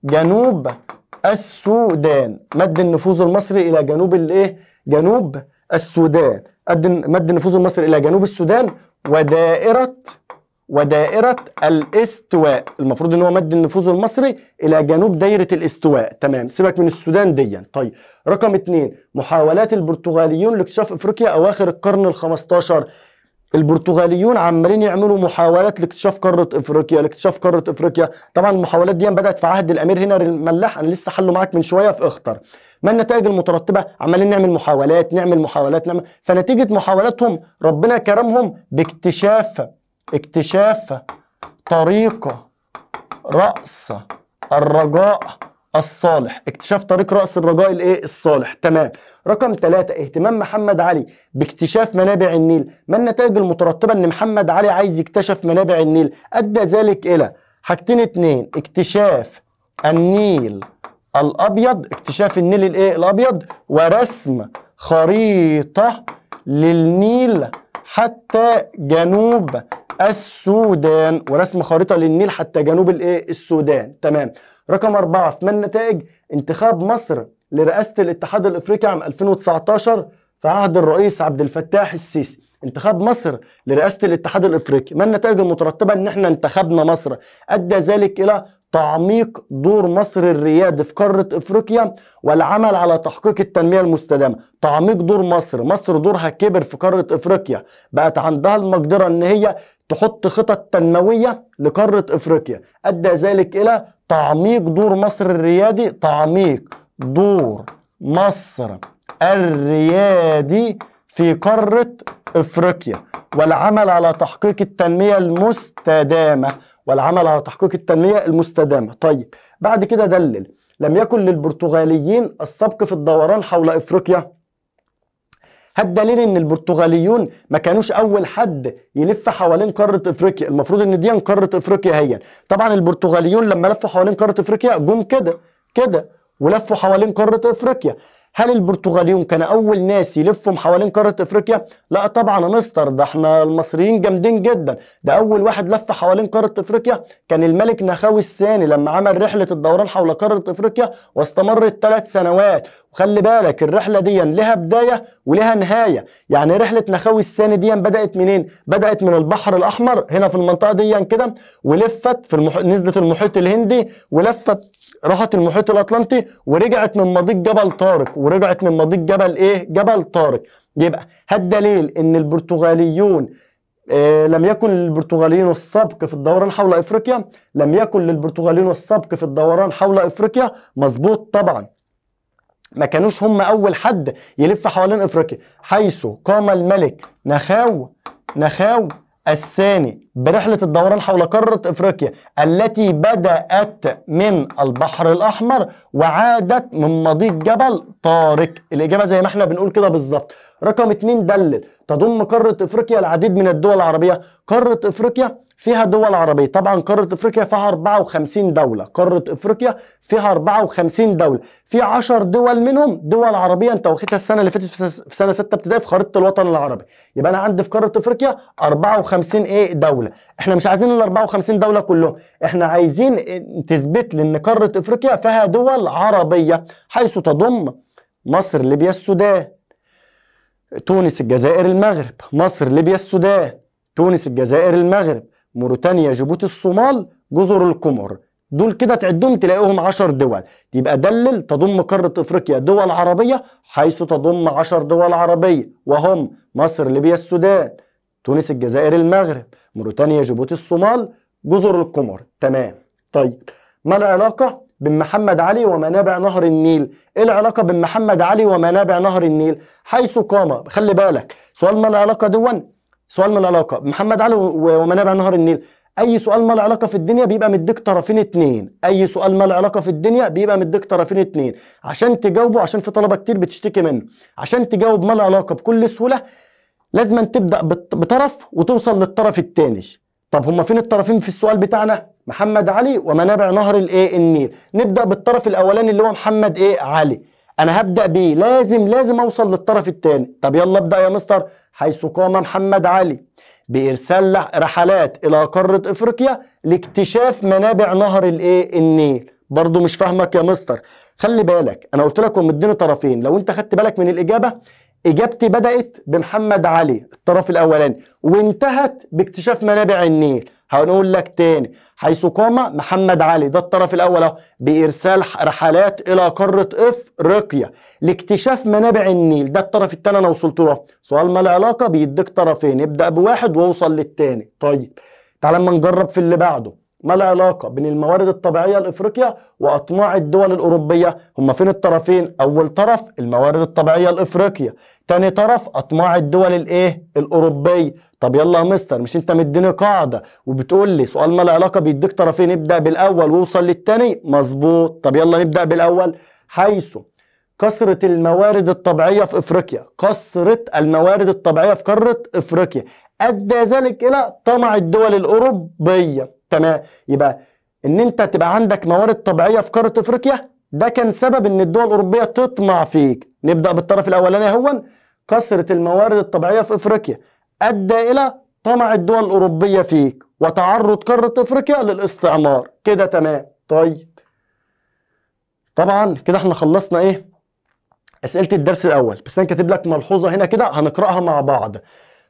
جنوب السودان. مد النفوذ المصري إلى جنوب الإيه؟ جنوب السودان. مد النفوذ المصري إلى جنوب السودان ودائرة الاستواء. المفروض ان هو مد النفوذ المصري الى جنوب دايرة الاستواء. تمام، سيبك من السودان دي. طيب رقم 2، محاولات البرتغاليون لاكتشاف افريقيا اواخر القرن ال15. البرتغاليون عمالين يعملوا محاولات لاكتشاف قارة افريقيا. طبعا المحاولات دي بدأت في عهد الامير هنري الملاح، انا لسه حله معاك من شوية في اخطر. ما النتائج المترتبة؟ عمالين نعمل محاولات. فنتيجة محاولاتهم ربنا كرمهم باكتشاف طريق رأس الرجاء الصالح. اكتشاف طريق رأس الرجاء الصالح. تمام. رقم 3، اهتمام محمد علي باكتشاف منابع النيل. ما النتائج المترتبة ان محمد علي عايز يكتشف منابع النيل؟ ادى ذلك الى حاجتين 2، اكتشاف النيل الابيض، الابيض، ورسم خريطة للنيل حتى جنوب السودان، السودان. تمام. رقم 4، في من النتائج؟ انتخاب مصر لرئاسة الاتحاد الافريقي عام 2019 في عهد الرئيس عبد الفتاح السيسي. انتخاب مصر لرئاسة الاتحاد الافريقي، ما النتائج المترتبة؟ ان احنا انتخبنا مصر. ادى ذلك الى تعميق دور مصر الريادي في قارة افريقيا والعمل على تحقيق التنمية المستدامة. تعميق دور مصر دورها كبر في قارة افريقيا، بقت عندها المقدرة ان هي تحط خطط تنموية لقارة افريقيا. ادى ذلك الى تعميق دور مصر الريادي، في قارة افريقيا والعمل على تحقيق التنمية المستدامة. طيب بعد كده دلل، لم يكن للبرتغاليين السبق في الدوران حول افريقيا. هالدليل ان البرتغاليون ما كانوش اول حد يلف حوالين قارة افريقيا، المفروض ان دي قارة افريقيا هي. طبعا البرتغاليون لما لفوا حوالين قارة افريقيا جم كده ولفوا حوالين قارة افريقيا. هل البرتغاليون كان اول ناس يلفوا حوالين قارة افريقيا؟ لا طبعا يا مستر، ده احنا المصريين جامدين جدا. ده اول واحد لف حوالين قارة افريقيا كان الملك نخاوي الثاني لما عمل رحلة الدوران حول قارة افريقيا واستمرت 3 سنوات. وخلي بالك الرحلة دي لها بداية ولها نهاية. يعني رحلة نخاوي الثاني دي بدأت منين؟ بدأت من البحر الاحمر هنا في المنطقة دي كده، ولفت في نزلت المحيط الهندي، ولفت راحت المحيط الاطلنطي، ورجعت من مضيق جبل طارق. يبقى هالدليل ان البرتغاليون لم يكن للبرتغاليين السبق في الدوران حول افريقيا. مظبوط طبعا، ما كانوش هم اول حد يلف حوالين افريقيا، حيث قام الملك نخاو الثاني برحلة الدوران حول قارة افريقيا التي بدأت من البحر الاحمر وعادت من مضيق جبل طارق. الاجابة زي ما احنا بنقول كده بالظبط. رقم 2، دلل، تضم قارة افريقيا العديد من الدول العربية. قارة افريقيا فيها دول عربية، طبعا قارة افريقيا فيها 54 دولة، في 10 دول منهم دول عربية انت واخدها السنة اللي فاتت في سنة 6 ابتدائي في خريطة الوطن العربي. يبقى انا عندي في قارة افريقيا 54 دولة. احنا مش عايزين ال 54 دولة كلهم، احنا عايزين تثبت لي ان قارة افريقيا فيها دول عربية، حيث تضم مصر، ليبيا، السودان، تونس، الجزائر، المغرب، موريتانيا، جيبوتي، الصومال، جزر القمر. دول كده تعدهم تلاقيهم 10 دول. يبقى دلل تضم قارة افريقيا دول عربية، حيث تضم 10 دول عربية، وهم مصر، ليبيا، السودان، تونس، الجزائر، المغرب، موريتانيا، جيبوتي، الصومال، جزر القمر. تمام. طيب ما العلاقة بين محمد علي ومنابع نهر النيل؟ ايه العلاقة بين محمد علي ومنابع نهر النيل؟ حيث قام، خلي بالك سؤال ما العلاقة محمد علي ومنابع نهر النيل. اي سؤال ما العلاقة في الدنيا بيبقى مديك طرفين اتنين. عشان تجاوبه، عشان في طلبة كتير بتشتكي منه، عشان تجاوب ما العلاقة بكل سهولة لازم تبدأ بطرف وتوصل للطرف التاني. طب هما فين الطرفين في السؤال بتاعنا؟ محمد علي ومنابع نهر النيل. نبدأ بالطرف الاولاني اللي هو محمد علي. انا هبدأ بيه، لازم اوصل للطرف التاني. طب يلا ابدأ يا مستر. حيث قام محمد علي بإرسال رحلات إلى قارة إفريقيا لاكتشاف منابع نهر النيل. برضو مش فاهمك يا مستر. خلي بالك أنا قلت لك ومديني طرفين، لو أنت خدت بالك من الإجابة، إجابتي بدأت بمحمد علي الطرف الأولاني وانتهت باكتشاف منابع النيل. هنقول لك تاني، حيث قام محمد علي ده الطرف الأول أهو بإرسال رحلات إلى قارة إفريقيا لاكتشاف منابع النيل، ده الطرف التاني أنا وصلت له. سؤال ما له علاقة بيديك طرفين، يبدأ بواحد وأوصل للتاني. طيب تعال اما نجرب في اللي بعده. ما العلاقة بين الموارد الطبيعية لإفريقيا وأطماع الدول الأوروبية؟ هما فين الطرفين؟ أول طرف الموارد الطبيعية لإفريقيا، تاني طرف أطماع الدول الأوروبية. طب يلا يا مستر، مش أنت مديني قاعدة وبتقول لي سؤال ما له علاقة بيديك طرفين ابدأ بالأول ووصل للتاني؟ مظبوط. طب يلا نبدأ بالأول. حيث كثرة الموارد الطبيعية في إفريقيا، كثرة الموارد الطبيعية في قارة إفريقيا أدى ذلك إلى طمع الدول الأوروبية. تمام، يبقى ان انت تبقى عندك موارد طبيعيه في قاره افريقيا ده كان سبب ان الدول الاوروبيه تطمع فيك. نبدا بالطرف الاولاني هو كثره الموارد الطبيعيه في افريقيا ادى الى طمع الدول الاوروبيه فيك وتعرض قاره افريقيا للاستعمار. كده تمام. طيب طبعا كده احنا خلصنا اسئله الدرس الاول، بس انا كاتب لك ملحوظه هنا كده هنقراها مع بعض.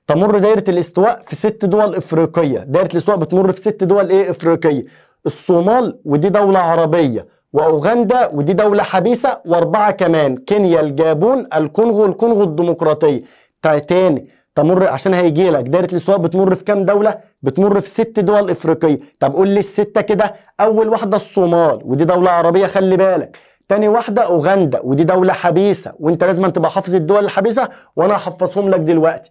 تمر دائرة الاستواء في 6 دول إفريقية. دائرة الاستواء بتمر في 6 دول إفريقية: الصومال ودي دولة عربية، وأوغندا ودي دولة حبيسة، و4 كمان: كينيا، الجابون، الكونغو الديمقراطية. تاني تمر عشان هيجي لك دائرة الاستواء بتمر في كام دولة؟ بتمر في 6 دول إفريقية. طب قول لي الستة كده. أول واحدة الصومال ودي دولة عربية خلي بالك. تاني واحدة أوغندا ودي دولة حبيسة، وانت لازم تبقى حافظ الدول الحبيسة وانا هحفظهم لك دلوقتي.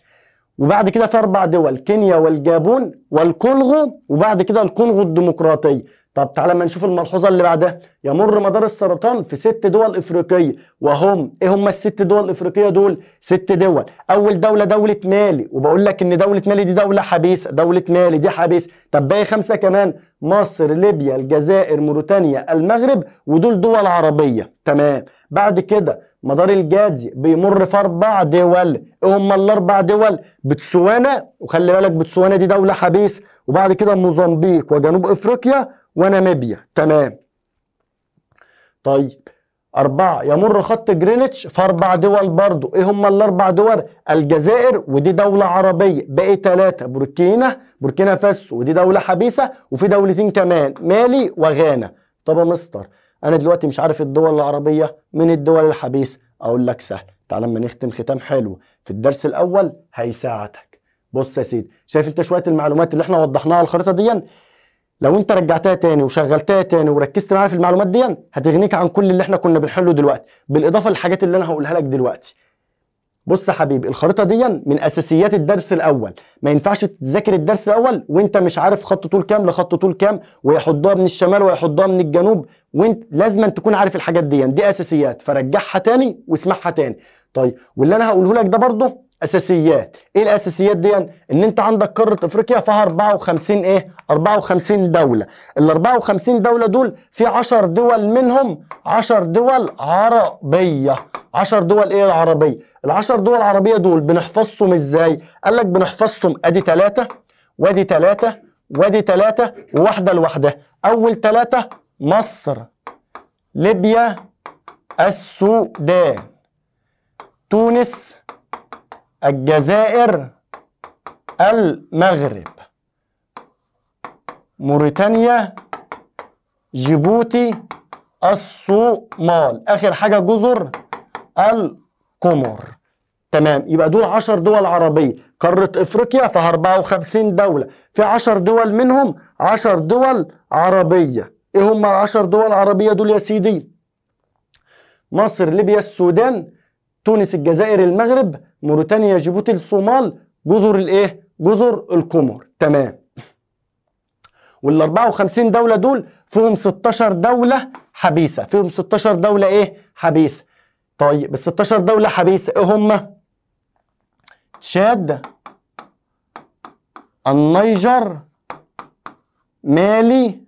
وبعد كده في 4 دول: كينيا والجابون والكونغو، وبعد كده الكونغو الديمقراطية. طب تعالى ما نشوف الملحوظة اللي بعدها. يمر مدار السرطان في 6 دول إفريقية، وهم ايه هم ال6 دول الإفريقية دول؟ 6 دول. أول دولة دولة مالي، وبقول لك إن دولة مالي دي دولة حبيسة، دولة مالي دي حبيسة. طب باقي 5 كمان: مصر، ليبيا، الجزائر، موريتانيا، المغرب، ودول دول عربية. تمام. بعد كده مدار الجادي بيمر في 4 دول. ايه هم ال4 دول؟ بتسوانا، وخلي بالك بتسوانا دي دولة حبيسة، وبعد كده موزمبيق وجنوب افريقيا وناميبيا. تمام. طيب 4 يمر خط جرينتش في 4 دول برضو. ايه هم ال4 دول؟ الجزائر ودي دولة عربية. باقي 3: بوركينا فاسو ودي دولة حبيسة، وفي دولتين كمان: مالي وغانا. طب يا مستر انا دلوقتي مش عارف الدول العربية من الدول الحبيسة. اقول لك سهل، تعال لما نختم ختام حلو في الدرس الاول هيساعدك. بص يا سيدي، شايف انت شوية المعلومات اللي احنا وضحناها على الخريطة دي؟ لو انت رجعتها تاني وشغلتها تاني وركزت معايا في المعلومات دي هتغنيك عن كل اللي احنا كنا بنحله دلوقتي، بالاضافه للحاجات اللي انا هقولها لك دلوقتي. بص يا حبيبي، الخريطه دي من اساسيات الدرس الاول. ما ينفعش تذاكر الدرس الاول وانت مش عارف خط طول كام لخط طول كام، ويحطوها من الشمال ويحطوها من الجنوب، وانت لازم تكون عارف الحاجات دي اساسيات، فرجعها تاني واسمعها تاني. طيب واللي انا هقوله لك ده برضه اساسيات. ايه الاساسيات دي؟ ان انت عندك قاره افريقيا فيها 54 دوله. ال 54 دوله دول في 10 دول منهم 10 دول عربيه. 10 دول العربيه. ال10 دول العربيه دول بنحفظهم ازاي؟ قال لك بنحفظهم ادي 3 وادي 3 وادي 3 وواحده لوحدها. اول 3: مصر، ليبيا، السودان، تونس، الجزائر، المغرب، موريتانيا، جيبوتي، الصومال، اخر حاجه جزر القمر. تمام. يبقى دول 10 دول عربيه. قاره افريقيا فيها 54 دوله، في 10 دول منهم 10 دول عربيه. ايه هم ال10 دول العربيه دول يا سيدي؟ مصر، ليبيا، السودان، تونس، الجزائر، المغرب، موريتانيا، جيبوتي، الصومال، جزر القمر. تمام. وال 54 دولة دول فيهم 16 دولة حبيسة. فيهم 16 دولة حبيسة. طيب ال 16 دولة حبيسة ايه هم؟ تشاد، النيجر، مالي،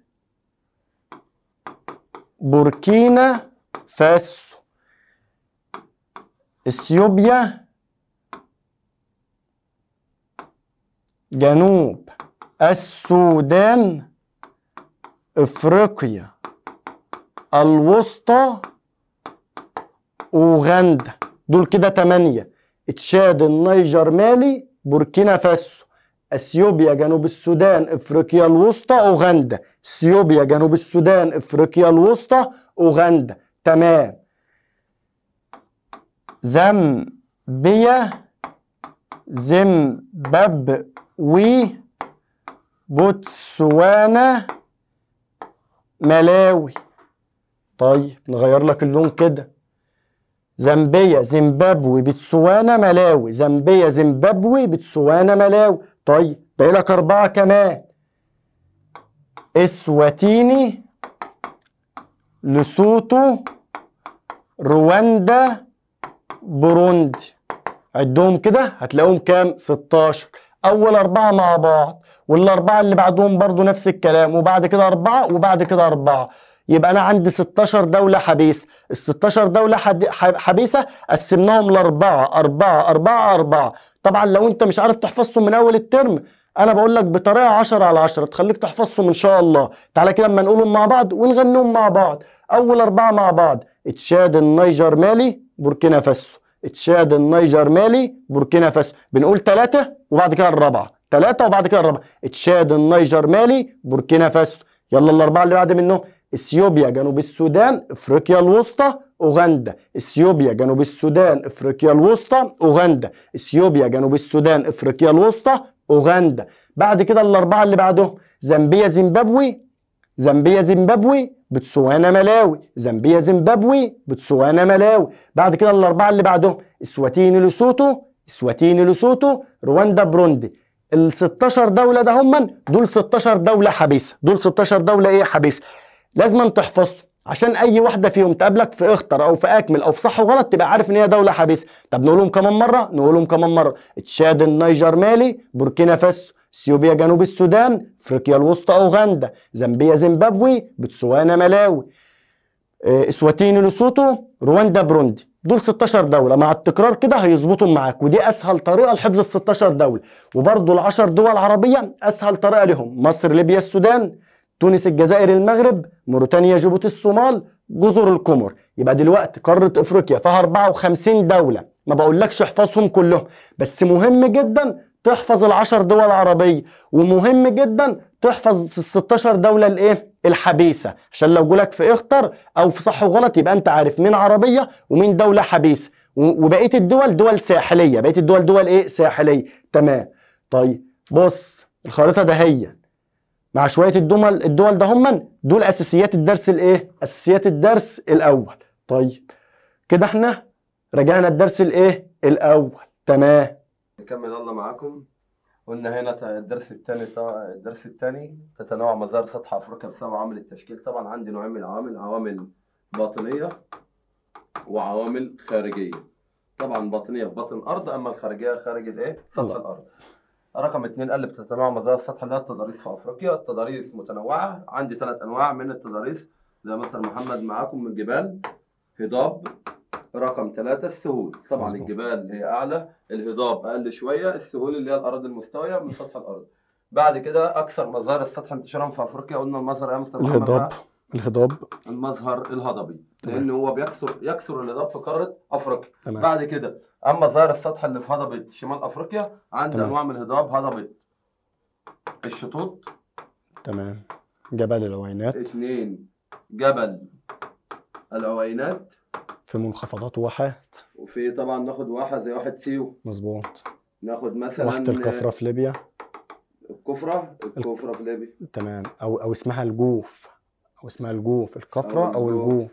بوركينا فاسو، اثيوبيا، جنوب السودان، افريقيا الوسطى، اوغندا. دول كده 8. تشاد، النيجر، مالي، بوركينا فاسو، اثيوبيا، جنوب السودان، افريقيا الوسطى، اوغندا. اثيوبيا، جنوب السودان، افريقيا الوسطى، اوغندا. تمام. زامبيا، زيمبابوي، بوتسوانا، ملاوي. طيب نغير لك اللون كده. زامبيا، زيمبابوي، بتسوانا، ملاوي. زامبيا، زيمبابوي، بتسوانا، ملاوي. طيب باقي لك 4 كمان. اسواتيني، لسوتو، رواندا، بوروندي. عدهم كده هتلاقيهم كام؟ 16. اول 4 مع بعض، والاربعه اللي بعدهم برضو نفس الكلام، وبعد كده 4 وبعد كده 4. يبقى انا عندي 16 دوله حبيسه. ال 16 دوله حبيسه قسمناهم لاربعه، 4 4 4. طبعا لو انت مش عارف تحفظهم من اول الترم، انا بقول لك بطريقه 10 على 10 تخليك تحفظهم ان شاء الله. تعالى كده اما نقولهم مع بعض ونغنيهم مع بعض. اول 4 مع بعض: تشاد، النيجر، مالي، بوركينا فاسو. تشاد، النيجر، مالي، بوركينا فاسو. بنقول 3 وبعد كده الرابعه، 3 وبعد كده الرابعه. تشاد، النيجر، مالي، بوركينا فاسو. يلا الاربعه اللي بعد منهم: اثيوبيا، جنوب السودان، افريقيا الوسطى، اوغندا. اثيوبيا، جنوب السودان، افريقيا الوسطى، اوغندا. اثيوبيا، جنوب السودان، افريقيا الوسطى، اوغندا. بعد كده الاربعه اللي بعدهم: زامبيا، زيمبابوي، زامبيا، زيمبابوي، بتسوانا، ملاوي. زامبيا، زيمبابوي، بتسوانا، ملاوي. بعد كده الاربعه اللي بعدهم: اسواتيني، لوسوتو، اسواتيني، لوسوتو، رواندا، بروندي. ال 16 دوله ده هم دول 16 دوله حبيسه. دول 16 دوله ايه؟ حبيسه. لازم تحفظهم عشان اي واحده فيهم تقابلك في اختر او في اكمل او في صح وغلط تبقى عارف ان هي دوله حبيسه. طب نقولهم كمان مره، نقولهم كمان مره: تشاد، النيجر، مالي، بوركينا فاسو، اثيوبيا، جنوب السودان، افريقيا الوسطى، اوغندا. زامبيا، زيمبابوي، بتسوانا، ملاوي، اسواتيني، لوسوتو، رواندا، بروندي. دول 16 دوله. مع التكرار كده هيظبطوا معاك، ودي اسهل طريقه لحفظ ال 16 دوله. وبرضه ال 10 دول عربيه اسهل طريقه لهم: مصر، ليبيا، السودان، تونس، الجزائر، المغرب، موريتانيا، جيبوتي، الصومال، جزر القمر. يبقى دلوقتي قاره افريقيا فيها 54 دوله. ما بقولكش احفظهم كلهم، بس مهم جدا تحفظ ال10 دول عربيه، ومهم جدا تحفظ ال 16 دوله الايه؟ الحبيسه، عشان لو جولك في اختر او في صح وغلط يبقى انت عارف مين عربيه ومين دوله حبيسه. وبقيه الدول دول ساحليه. بقيه الدول دول ايه؟ ساحليه. تمام. طيب بص الخريطه ده هي مع شويه الدول ده هم دول اساسيات الدرس الايه؟ اساسيات الدرس الاول. طيب كده احنا رجعنا الدرس الايه؟ الاول. تمام. نكمل يلا معاكم. قلنا هنا الدرس الثاني تتنوع مظاهر سطح افريقيا بسبب عوامل التشكيل. طبعا عندي نوعين من العوامل: عوامل باطنيه وعوامل خارجيه. طبعا باطنيه في باطن الارض، اما الخارجيه خارج الايه؟ سطح الارض. رقم 2 قال بتتنوع مظاهر السطح اللي هي التضاريس في افريقيا. التضاريس متنوعه، عندي 3 انواع من التضاريس زي مثلا محمد معاكم من الجبال: هضاب. رقم 3 السهول. طبعا مزبوط. الجبال هي اعلى، الهضاب اقل شويه، السهول اللي هي الاراضي المستويه من سطح الارض. بعد كده اكثر مظاهر السطح انتشارا في افريقيا قلنا المظهر يا مستر محمد الهضاب المظهر الهضبي، لان هو يكسر الهضاب في قاره افريقيا. تمام. بعد كده اما ظاهر السطح اللي في هضبه شمال افريقيا عندي انواع من الهضاب: هضبه الشطوط. تمام. جبل العوينات. 2 جبل العوينات في منخفضات واحات، وفي طبعا ناخد واحة زي واحد سيو. مظبوط. ناخد مثلا واحة الكفرة في ليبيا. الكفرة في ليبيا. تمام. او اسمها الجوف، او اسمها الجوف، الكفرة او الجوف.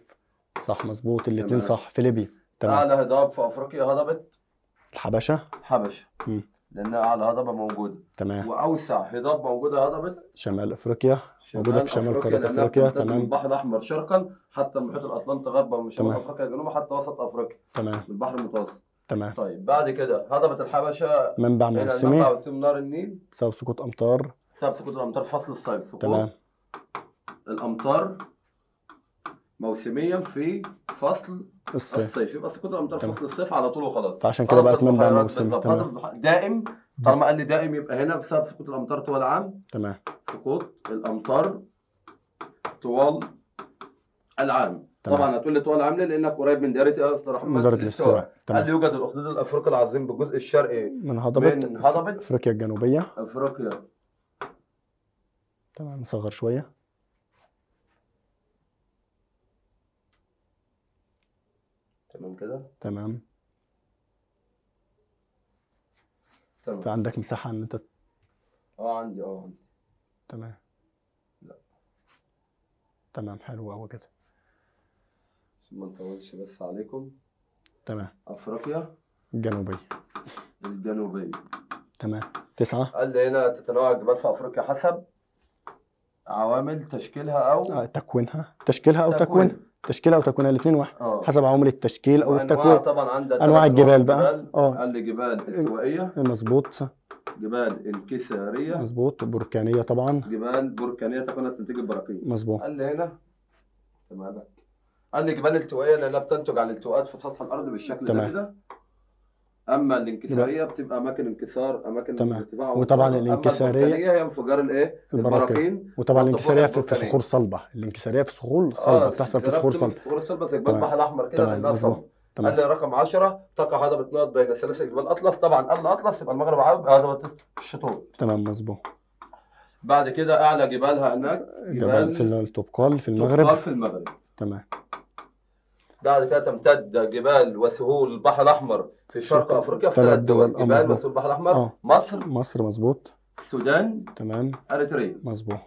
صح مظبوط، الاثنين صح في ليبيا. تمام. اعلى هضاب في افريقيا هضبة الحبشة. لانها اعلى هضبة موجودة. تمام. واوسع هضاب موجودة هضبة شمال افريقيا، موجودة في شمال قارة افريقيا. تمام. من البحر الاحمر شرقا حتى المحيط الاطلنطي غربا، ومن شمال افريقيا جنوبا حتى وسط افريقيا. تمام. من البحر المتوسط. تمام. طيب بعد كده هضبة الحبشة منبع موسمي، منبع موسمي نهر النيل بسبب سقوط امطار. بسبب سقوط الامطار في فصل الصيف. سقوط تمام. الامطار موسميا في فصل الصيف. الصيف، يبقى سقوط الامطار في تمام. فصل الصيف على طول وخلاص. فعشان كده بقت منبع البحيرات موسمي. بالظبط. تمام. دائم. طالما قال لي دائم يبقى هنا بسبب سقوط الامطار طوال العام. تمام. سقوط الامطار طوال العام. تمام. طبعا هتقول لي طوال العام ليه؟ لانك قريب من دائره يا استاذ رحمن من دائرة الاستواء. الاستواء. تمام. قال لي يوجد الاخدود الافريقي العظيم بالجزء الشرقي من هضبة افريقيا الجنوبية. افريقيا. تمام. نصغر شوية. تمام كده. تمام. تمام. فعندك مساحة ان انت عندي تمام. لا. تمام. حلو قوي كده. بس ما نطولش بس عليكم. تمام. افريقيا الجنوبية. الجنوبية. تمام. 9. قال لي هنا تتنوع الجبال في افريقيا حسب عوامل تشكيلها او تكوينها. تشكيلها او تكوينها. تشكيلها او تكوينها الاثنين واحد. حسب عوامل التشكيل او التكوين. طبعا عندها انواع الجبال بقى. قال لي جبال استوائية. مظبوط. جبال انكسارية. مظبوط. بركانية طبعا. جبال بركانية تكونت تنتج البراكين. مظبوط. قال لي هنا تمام. قال لي جبال التوائية لانها بتنتج عن التواءات في سطح الارض بالشكل ده كده. اما الانكساريه بتبقى اماكن انكسار، اماكن ارتفاع. وطبعا الانكساريه هي انفجار البراكين. وطبعا الانكساريه في صخور صلبه. الانكساريه في صخور صلبه بتحصل في صخور صلبه. الصخور الصلبه زي جبال البحر الاحمر كده لانها صلبه. تمام. قال لي رقم 10 تقع هضبه نقط بين سلاسل جبال اطلس. طبعا قال اطلس يبقى المغرب عربي هضبه الشطوط. تمام. مظبوط. بعد كده اعلى جبالها هناك جبال في الطبقال في المغرب. تمام. بعد كده تمتد جبال وسهول البحر الاحمر في شرق افريقيا في 3 دول. جبال وسهول البحر الاحمر. مصر. مظبوط. السودان. تمام. اريتريا. مظبوط.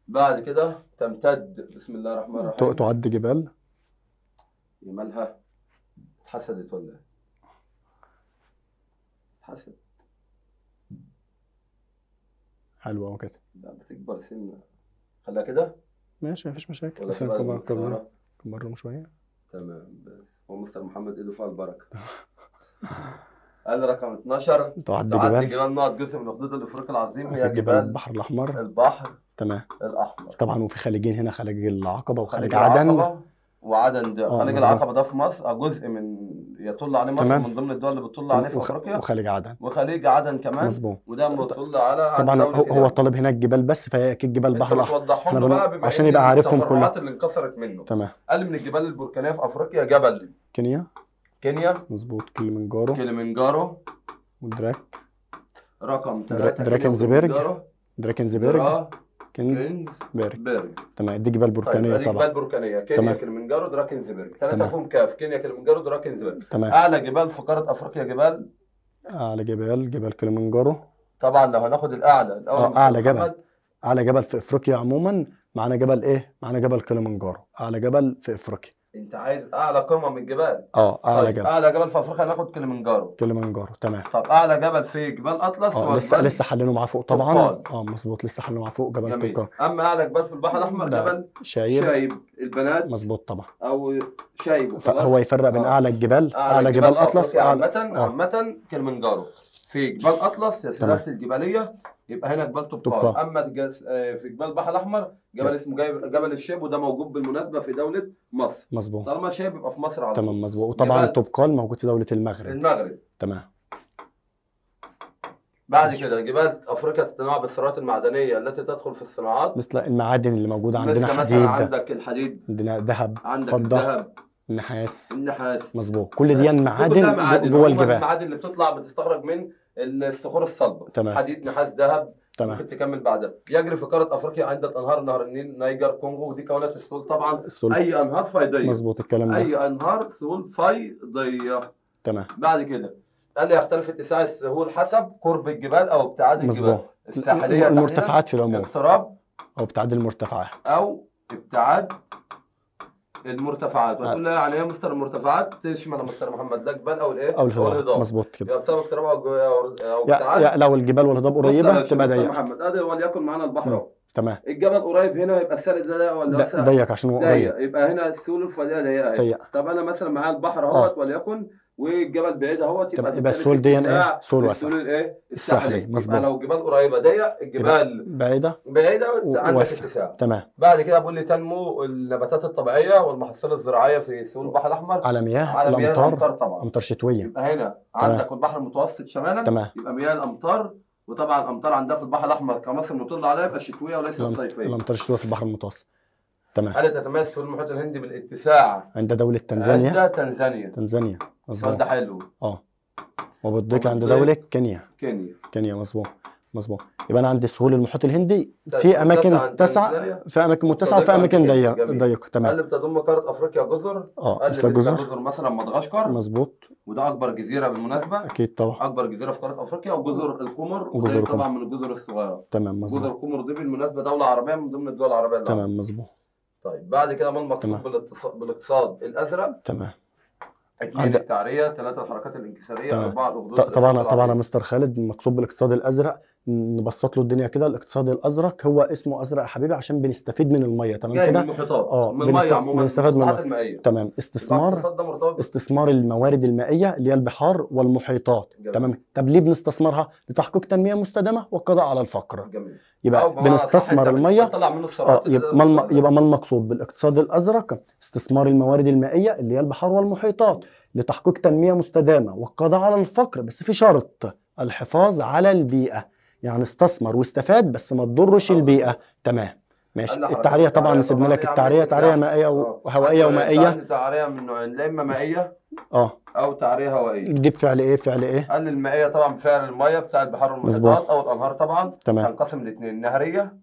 بعد كده تمتد بسم الله الرحمن الرحيم. تعد جبال مالها اتحسدت ولا ايه؟ اتحسدت. حلوه اهو كده. لا بتكبر سنه. خليها كده. ماشي مفيش مشاكل. بس كبرهم شويه. تمام. هو مستر محمد ايده فيها البركه. قال رقم 12 تعد جبال نقط جزء من الخدود الافريقي العظيم هي جبال البحر الاحمر. تمام. الاحمر طبعا. وفي خليجين هنا خليج العقبه وخليج عدن. خليج العقبه ده في مصر جزء من يطل عليه مصر من ضمن الدول اللي بتطل عليه في افريقيا. وخليج عدن كمان. مظبوط. وده بتطل على طبعا. هو طالب هناك جبال بس فهي اكيد جبال البحر الاحمر. توضحهم بقى بما عشان يبقى عارفهم كلهم. التفرعات اللي انكسرت منه. تمام. قال من الجبال البركانيه في افريقيا جبل كينيا. مظبوط. كليمنجارو. ودراك. رقم 3 دراكنزبرج. كنزبرج. تمام. دي جبال بركانيه. طبعا جبال بركانيه. كينيا كليمنجارو دراكنزبرج. 3 فيهم كاف. كينيا كليمنجارو دراكنزبرج. اعلى جبال في قاره افريقيا جبال. اعلى جبال كليمنجارو. طبعا لو هناخد الاعلى اعلى جبل في افريقيا عموما معانا جبل ايه؟ معانا جبل كليمنجارو. اعلى جبل في افريقيا. انت عايز اعلى قمه من الجبال. اعلى جبل. اعلى جبل في افريقيا هناخد كليمنجارو. تمام. طب اعلى جبل في جبال اطلس لسه حلينه معاه فوق طبعا. مظبوط. لسه حلينه معاه فوق جبل طبقال. اما اعلى جبل في البحر الاحمر جبل شايب البنات. مظبوط طبعا. او شايب. هو يفرق بين اعلى الجبال. اعلى جبال اطلس عامه كليمنجارو. في جبال اطلس يا سلاسل الجبليه يبقى هنا جبال طبقال. اما في جبال البحر الاحمر جبل اسمه جبل الشيب وده موجود بالمناسبه في دوله مصر. مظبوط. طالما شيب يبقى في مصر على طول. تمام. مظبوط. وطبعا طبقال موجود في دوله المغرب. تمام. بعد كده جبال افريقيا تتنوع بالثروات المعدنيه التي تدخل في الصناعات مثل المعادن اللي موجوده عندنا. حديد. عندك الحديد. عندنا ذهب. عندك فضه. الذهب. النحاس. مظبوط. كل دي معادن جوه الجبال. المعادن اللي بتطلع بتستخرج من الصخور الصلبه. تمام. حديد نحاس ذهب. تمام. ممكن تكمل بعدها. يجري في قاره افريقيا عده انهار. نهر النيل نيجر كونغو ودي كونات السهول طبعا. اي انهار فيضيه. مظبوط الكلام ده. اي انهار سهول فيضيه. تمام. بعد كده قال لي يختلف اتساع السهول حسب قرب الجبال او ابتعاد الجبال الساحليه. المرتفعات في العموم. اقتراب او ابتعاد المرتفعات. او ابتعاد المرتفعات. وتقول لها يعني ايه مستر المرتفعات؟ تشمل مستر محمد ده جبال او الايه؟ او الهضاب. مظبوط كده. يبقى بسبب اقتراب او ابتعاد. لو الجبال والهضاب قريبه تبقى ضيقه. محمد ادي وليكن معانا البحر اهو. تمام. الجبل قريب هنا يبقى السالب ده ضيق ولا واسع؟ ضيق عشان هو قريب. يبقى هنا السهول الفضائيه ضيقه. طب انا مثلا معايا البحر اهوت وليكن والجبل بعيد اهوت، يبقى بالتالي في السهول دي اتساع ايه؟ سهول واسع. السهول الايه؟ الساحلي، الساحلي. يبقى مظبوط. لو جبال قريبه ضيق، يبقى الجبال بعيده بعيده عندك وواسع. اتساع. تمام. بعد كده بقول لي تنمو النباتات الطبيعيه والمحاصيل الزراعيه في سهول البحر الاحمر على مياه على مياه الامطار طبعا. امطار شتويه. يبقى هنا تمام. عندك البحر المتوسط شمالا، تمام. يبقى مياه الامطار. وطبعا الامطار عندها في البحر الاحمر كمصر مطل عليها يبقى الشتويه وليس الصيفيه. الامطار الشتويه في البحر المتوسط. تمام. قالت تتميز سهول المحيط الهندي بالاتساع عند دولة تنزانيا. عند تنزانيا. تنزانيا، السؤال مظبوط. ده حلو. وبالضيق عند دولة كينيا. كينيا، مظبوط. مظبوط. يبقى انا عندي سهول المحيط الهندي في اماكن متسعه، في اماكن متسعه وفي اماكن ضيقه. تمام. اللي بتضم قاره افريقيا جزر. مثل الجزر. جزر مثلا مدغشقر. مظبوط. وده اكبر جزيره بالمناسبه. اكيد طبعا. اكبر جزيره في قاره افريقيا. وجزر القمر، وجزر القمر طبعا من الجزر الصغيره. تمام. مظبوط. جزر القمر دي بالمناسبه دوله عربيه من ضمن الدول العربيه اللي تمام. مظبوط. طيب بعد كده ما المقصود بالاقتصاد الازرق؟ تمام. 2 التعريه، 3 الحركات الانكساريه، 4 الأخدود. طبعا يا مستر خالد، المقصود بالاقتصاد الازرق نبسط له الدنيا كده. الاقتصاد الازرق هو اسمه ازرق يا حبيبي عشان بنستفيد من الميه. تمام كده. من المحيطات، من الميه عموما، بنستفاد من المائيه. تمام. استثمار الموارد المائيه اللي هي البحار والمحيطات. تمام. طب ليه بنستثمرها؟ لتحقيق تنميه مستدامه والقضاء على الفقر. جميل. يبقى بنستثمر الميه. يبقى ما المقصود بالاقتصاد الازرق؟ استثمار الموارد المائيه اللي هي البحار والمحيطات لتحقيق تنميه مستدامه والقضاء على الفقر، بس في شرط: الحفاظ على البيئه. يعني استثمر واستفاد بس ما تضرش البيئه. تمام. ماشي. التعريه طبعا سيبنا لك التعريه، تعريه مائيه وهوائيه ومائيه. تعريه من نوعين، لا اما مائيه او تعريه هوائيه. دي بفعل ايه؟ فعل ايه؟ قال المائيه طبعا بفعل الميه بتاع البحار والمحيطات او الانهار طبعا. تمام. تنقسم لاثنين: نهريه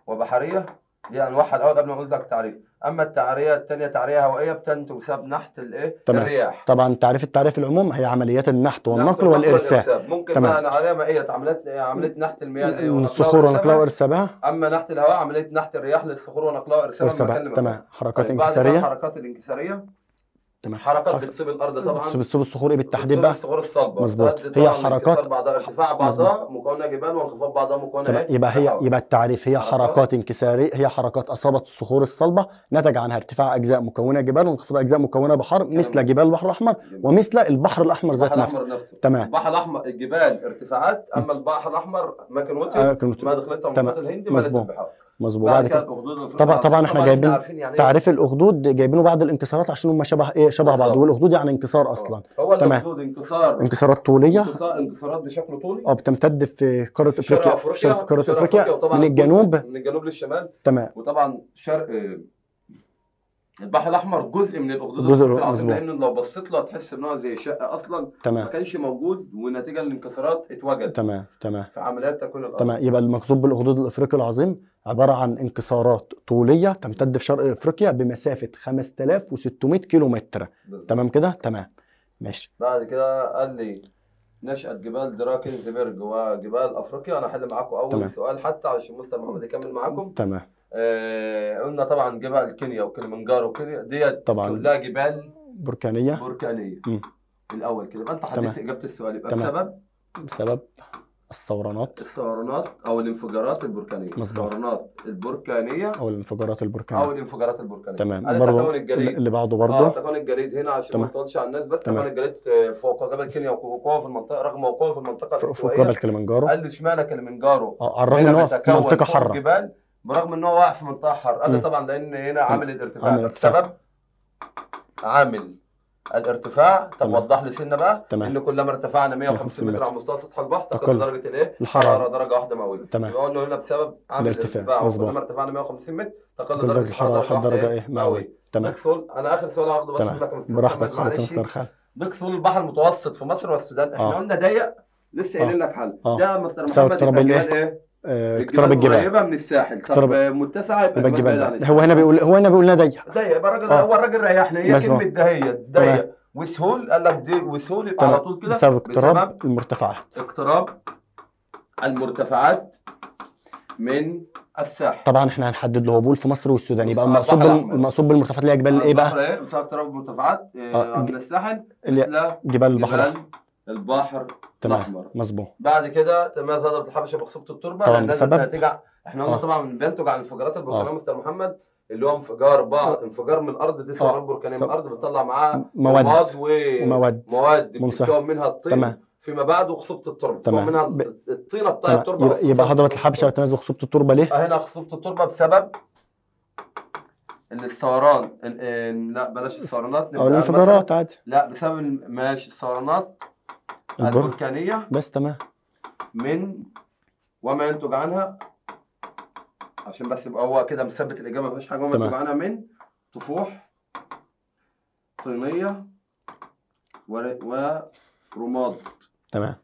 وبحريه. دي انواعها الاول قبل ما اقول لك تعريف. اما التعريه الثانيه تعريه هوائيه بتنتج بسبب نحت الرياح. طبعا تعريف العموم هي عمليات النحت والنقل والارسال. ممكن بقى نهريه مائيه عمليه نحت المياه من الصخور ونقلها وارسالها. اما نحت الهواء عمليه نحت الرياح للصخور ونقلها وارسالها. تمام. حركات انكساريه. الحركات الانكساريه. تمام. حركات بتصيب الارض طبعا. بتصيب الصخور بالتحديد بقى. الصخور الصلبه. مظبوط. هي حركات بعضها ارتفاع بعضها مكونه جبال وانخفاض بعضها مكونه يبقى التعريف هي حركات انكساريه، هي حركات اصابت الصخور الصلبه نتج عنها ارتفاع اجزاء مكونه جبال وانخفاض اجزاء مكونه بحار، مثل جبال البحر الاحمر ومثل البحر الاحمر ذات نفسه. تمام. البحر الاحمر الجبال ارتفاعات، اما البحر الاحمر اماكن وتر ما دخلتها المحيط الهندي مالت البحار. مظبوط. بعد كده طبعا احنا جايبين تعريف الاخدود جايبينه بعد الانكسارات عشان هم شبه بعض. والاخدود يعني انكسار اصلا. هو الاخدود انكسارات طوليه. انكسارات بشكل طولي. بتمتد في قاره افريقيا. شرق قاره افريقيا من الجنوب للشمال. تمام. وطبعا شرق البحر الاحمر جزء من الاخدود العظيم، لانه لو بصيت له هتحس ان هو زي شقه اصلا. ما كانش موجود ونتيجه للانكسارات اتوجد. تمام. في عمليات تكوين الارض. تمام. يبقى المقصود بالاخدود الافريقي العظيم عباره عن انكسارات طوليه تمتد في شرق افريقيا بمسافه 5600 كيلومتر. تمام كده. تمام. ماشي. بعد كده قال لي نشأة جبال دراكنزبرج وجبال افريقيا. انا هحل معاكم اول سؤال حتى عشان مستر محمد يكمل معاكم. تمام. قلنا طبعا جبال كينيا وكليمنجارو وكينيا ديت طبعا كلها جبال بركانيه. الاول كده يبقى انت حددت اجابه السؤال. يبقى بسبب الثورانات او الانفجارات البركانيه. الثورانات البركانيه او الانفجارات البركانيه. تمام. برضه اللي بعده برضه تكون الجليد هنا عشان ما نطولش على الناس بس. تكون الجليد فوق جبل كينيا ووقوعه في المنطقه رغم وقوعه في المنطقه الاستوائيه فوق جبل كليمنجارو. قال لي اشمعنى كليمنجارو على الرغم ان هو في منطقه حاره جبال برغم ان هو واقع في منطقه حاره. قال لي طبعا لان هنا عامل الارتفاع بسبب عامل الارتفاع. طب وضح لي سنه بقى. ان كلما ارتفعنا 150 متر على مستوى سطح البحر تقل درجه الحراره درجه واحده مئويه. يبقى قلنا هنا بسبب عامل الارتفاع. وكلما ارتفعنا 150 متر تقل درجه الحراره درجه مئويه. تمام. انا اخر سؤال هاخده بس لك براحتك خالص يا مستر خالد. بيقصر البحر المتوسط في مصر والسودان. احنا قلنا ضيق لسه قايلين لك حل. ده مستر محمد اقتراب الجبال قريبه من الساحل. طب متسعه يبقى الجبال. هو هنا بيقول ضيق. يبقى الراجل هو الراجل ريحني. هي كلمه ضيق وسهول. قال لك دي وسهول يبقى على طول كده بسبب اقتراب المرتفعات من الساحل. طبعا احنا هنحدد له هبول في مصر والسودان. يبقى المقصود بالمرتفعات اللي هي جبال ايه بقى؟ بسبب اقتراب المرتفعات من الساحل مثل جبال البحر الاحمر. مظبوط. بعد كده تماثل هضبه الحبشه بخصوبه التربه. طبعا بسبب احنا قلنا طبعا بينتج عن انفجارات البركانيه مستر محمد اللي هو انفجار بعض، انفجار من الارض، دي ثوران بركانيه من الارض بتطلع معاها مواد رماد ومواد منصهرة. بتتكون منها الطين. تمام. فيما بعد وخصوبه التربه بتتكون تمام. منها الطينه بتاع تمام. التربه. يبقى هضبة الحبشة بتميز بخصوبة التربة ليه؟ هنا خصوبه التربه بسبب ان الثوران لا بلاش الثورانات، او الانفجارات عادي. لا بسبب ماشي الثورانات البركانيه بس. تمام. من وما ينتج عنها، عشان بس يبقى هو كده مثبت الاجابه ما فيش حاجه وما ينتج عنها، من طفوح طينيه ورماد. تمام.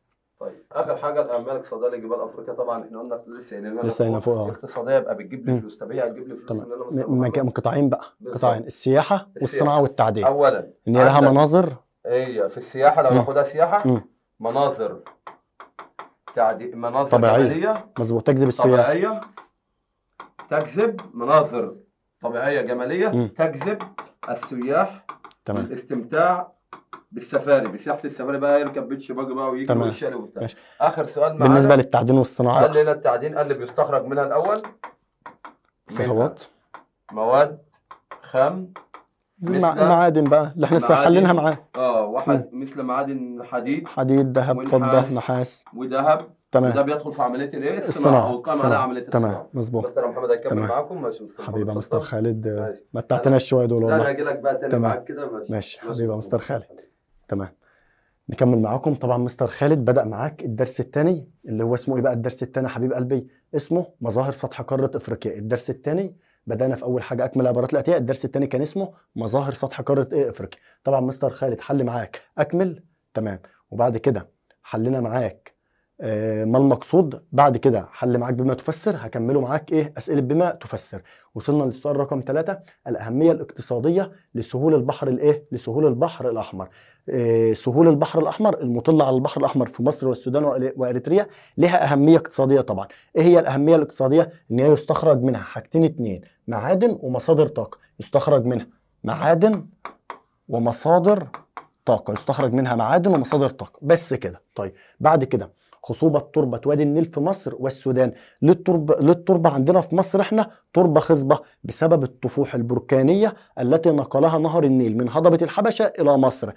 طيب اخر حاجه الاعمال الاقتصاديه لجبال افريقيا. طبعا احنا قلنا لسه قايلين فوق اقتصاديه يبقى بتجيب لي فلوس. طب هي هتجيب لي فلوس ان انا من قطاعين بقى، قطاعين: السياحه والصناعه والتعدين. اولا ان هي لها مناظر. هي في السياحه لو ناخدها سياحه مناظر مناظر جماليه. مظبوط. تجذب السياح. طبيعيه، تجذب مناظر طبيعيه جماليه تجذب السياح. تمام. الاستمتاع بالسفاري، بسياحه السفاري بقى، يركب بيتش باجي بقى ويجي ويشتري وبتاع. اخر سؤال معانا بالنسبه للتعدين والصناعه. قال لنا التعدين قال لي بيستخرج منها الاول ثروات، مواد خام، معادن بقى اللي احنا لسه حلينها معاه. واحد مثل معادن حديد، ذهب، فضه، نحاس وذهب. تمام. وده بيدخل في عمليه الايه؟ الصناعه، او القائمه على عمليه الصناعه. تمام. مظبوط. مستر محمد هيكمل معاكم. ماشي حبيبي يا مستر خالد، متعتنا شويه دول والله. لا انا هاجي لك بقى تاني معاك كده. ماشي حبيبي يا مستر خالد. تمام. نكمل معاكم. طبعا مستر خالد بدأ معاك الدرس الثاني اللي هو اسمه ايه بقى؟ الدرس الثاني حبيب قلبي اسمه مظاهر سطح قارة افريقيا. الدرس الثاني بدأنا في اول حاجة اكمل العبارات الآتية. الدرس الثاني كان اسمه مظاهر سطح قارة ايه؟ افريقيا. طبعا مستر خالد حل معاك اكمل. تمام. وبعد كده حلنا معاك ما المقصود. بعد كده حل معاك بما تفسر. هكمله معاك ايه؟ اسئله بما تفسر. وصلنا للسؤال رقم 3: الاهميه الاقتصاديه لسهول البحر الايه؟ لسهول البحر الاحمر. سهول البحر الاحمر المطله على البحر الاحمر في مصر والسودان واريتريا لها اهميه اقتصاديه طبعا. ايه هي الاهميه الاقتصاديه؟ ان هي يستخرج منها حاجتين اتنين: معادن ومصادر طاقه. يستخرج منها معادن ومصادر طاقه. يستخرج منها معادن ومصادر طاقه. بس كده. طيب بعد كده خصوبة تربة وادي النيل في مصر والسودان. للتربة عندنا في مصر احنا تربة خصبة بسبب الطفوح البركانية التي نقلها نهر النيل من هضبة الحبشة إلى مصر.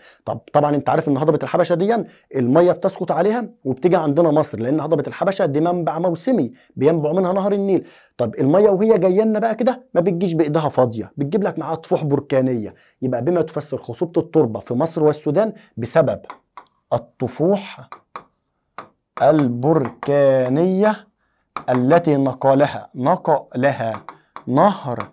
طبعا انت عارف ان هضبة الحبشة دي المية بتسقط عليها وبتيجي عندنا مصر، لان هضبة الحبشة دي منبع موسمي بينبع منها نهر النيل. طب المية وهي جايه لنا بقى كده ما بتجيش بايدها فاضية، بتجيب لك معاها طفوح بركانية. يبقى بما تفسر خصوبة التربة في مصر والسودان بسبب الطفوح البركانية التي نقلها نهر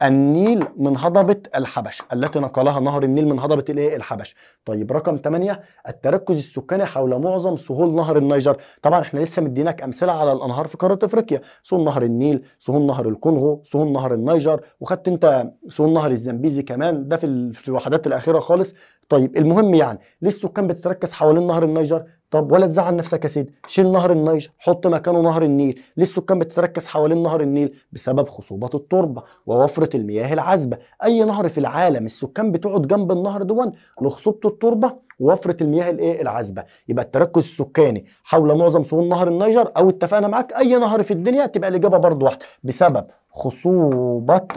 النيل من هضبة الحبش. التي نقلها نهر النيل من هضبة الايه؟ الحبش. طيب رقم 8: التركز السكاني حول معظم سهول نهر النيجر. طبعا احنا لسه مديناك امثله على الانهار في قاره افريقيا: سهول نهر النيل، سهول نهر الكونغو، سهول نهر النيجر، وخدت انت سهول نهر الزنبيزي كمان، ده في الوحدات الاخيره خالص. طيب المهم يعني ليه السكان بتتركز حوالين نهر النيجر؟ طب ولا تزعل نفسك يا سيدي، شيل نهر النيجر حط مكانه نهر النيل. ليه السكان بتتركز حوالين نهر النيل؟ بسبب خصوبة التربة ووفرة المياه العذبة. أي نهر في العالم السكان بتقعد جنب النهر دون لخصوبة التربة ووفرة المياه الايه؟ العذبة. يبقى التركز السكاني حول معظم سهول نهر النيجر، أو اتفقنا معاك أي نهر في الدنيا تبقى الإجابة برضو واحدة: بسبب خصوبة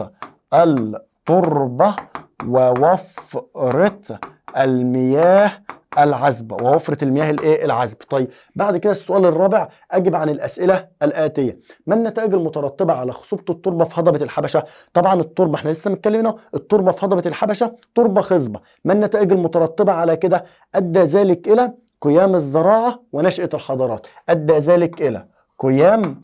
التربة ووفرة المياه العذبة ووفرة المياه الايه؟ العذب. طيب بعد كده السؤال الرابع: اجب عن الاسئله الاتيه. ما النتائج المترتبه على خصوبه التربه في هضبه الحبشه؟ طبعا التربه احنا لسه متكلمين، التربه في هضبه الحبشه تربه خصبه. ما النتائج المترتبه على كده؟ ادى ذلك الى قيام الزراعه ونشاه الحضارات. ادى ذلك الى قيام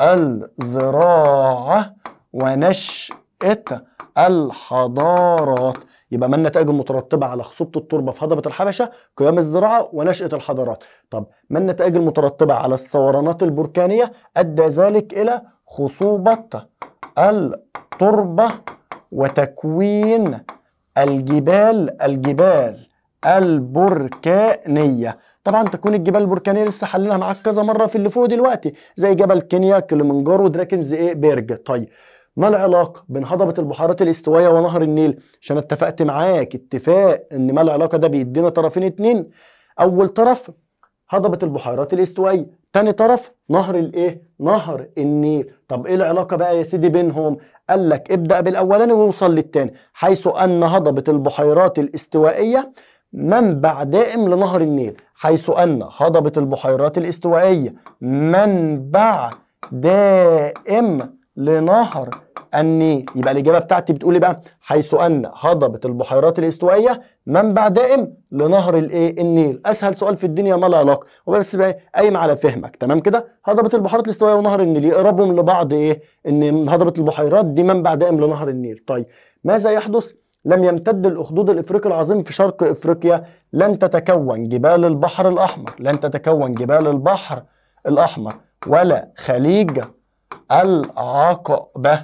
الزراعه ونشاه الحضارات. يبقى ما النتائج المترتبة على خصوبة التربة في هضبة الحبشة؟ قيام الزراعة ونشأة الحضارات. طب ما النتائج المترتبة على الثورانات البركانية؟ أدى ذلك إلى خصوبة التربة وتكوين الجبال البركانية. طبعا تكوين الجبال البركانية لسه حليناها معاك كذا مرة في اللي فوق دلوقتي، زي جبل كينيا، كليمنجارو، ودراكنز بيرج. طيب ما العلاقة بين هضبة البحيرات الاستوائية ونهر النيل؟ عشان اتفقت معاك اتفاق ان ما العلاقة ده بيدينا طرفين اتنين. اول طرف هضبة البحيرات الاستوائية، تاني طرف نهر الايه؟ نهر النيل. طب ايه العلاقه بقى يا سيدي بينهم؟ قال لك ابدا بالاولاني ووصل للتاني. حيث ان هضبه البحيرات الاستوائيه منبع دائم لنهر النيل. حيث ان هضبه البحيرات الاستوائيه منبع دائم لنهر النيل. يبقى الاجابه بتاعتي بتقول ايه بقى؟ حيث ان هضبه البحيرات الاستوائيه منبع دائم لنهر الايه؟ النيل. اسهل سؤال في الدنيا، ما له علاقه، وبس بقى قايم على فهمك. تمام كده؟ هضبه البحيرات الاستوائيه ونهر النيل يقربهم لبعض ايه؟ ان هضبه البحيرات دي منبع دائم لنهر النيل. طيب ماذا يحدث لم يمتد الاخدود الافريقي العظيم في شرق افريقيا؟ لن تتكون جبال البحر الاحمر، لن تتكون جبال البحر الاحمر ولا خليج العقبة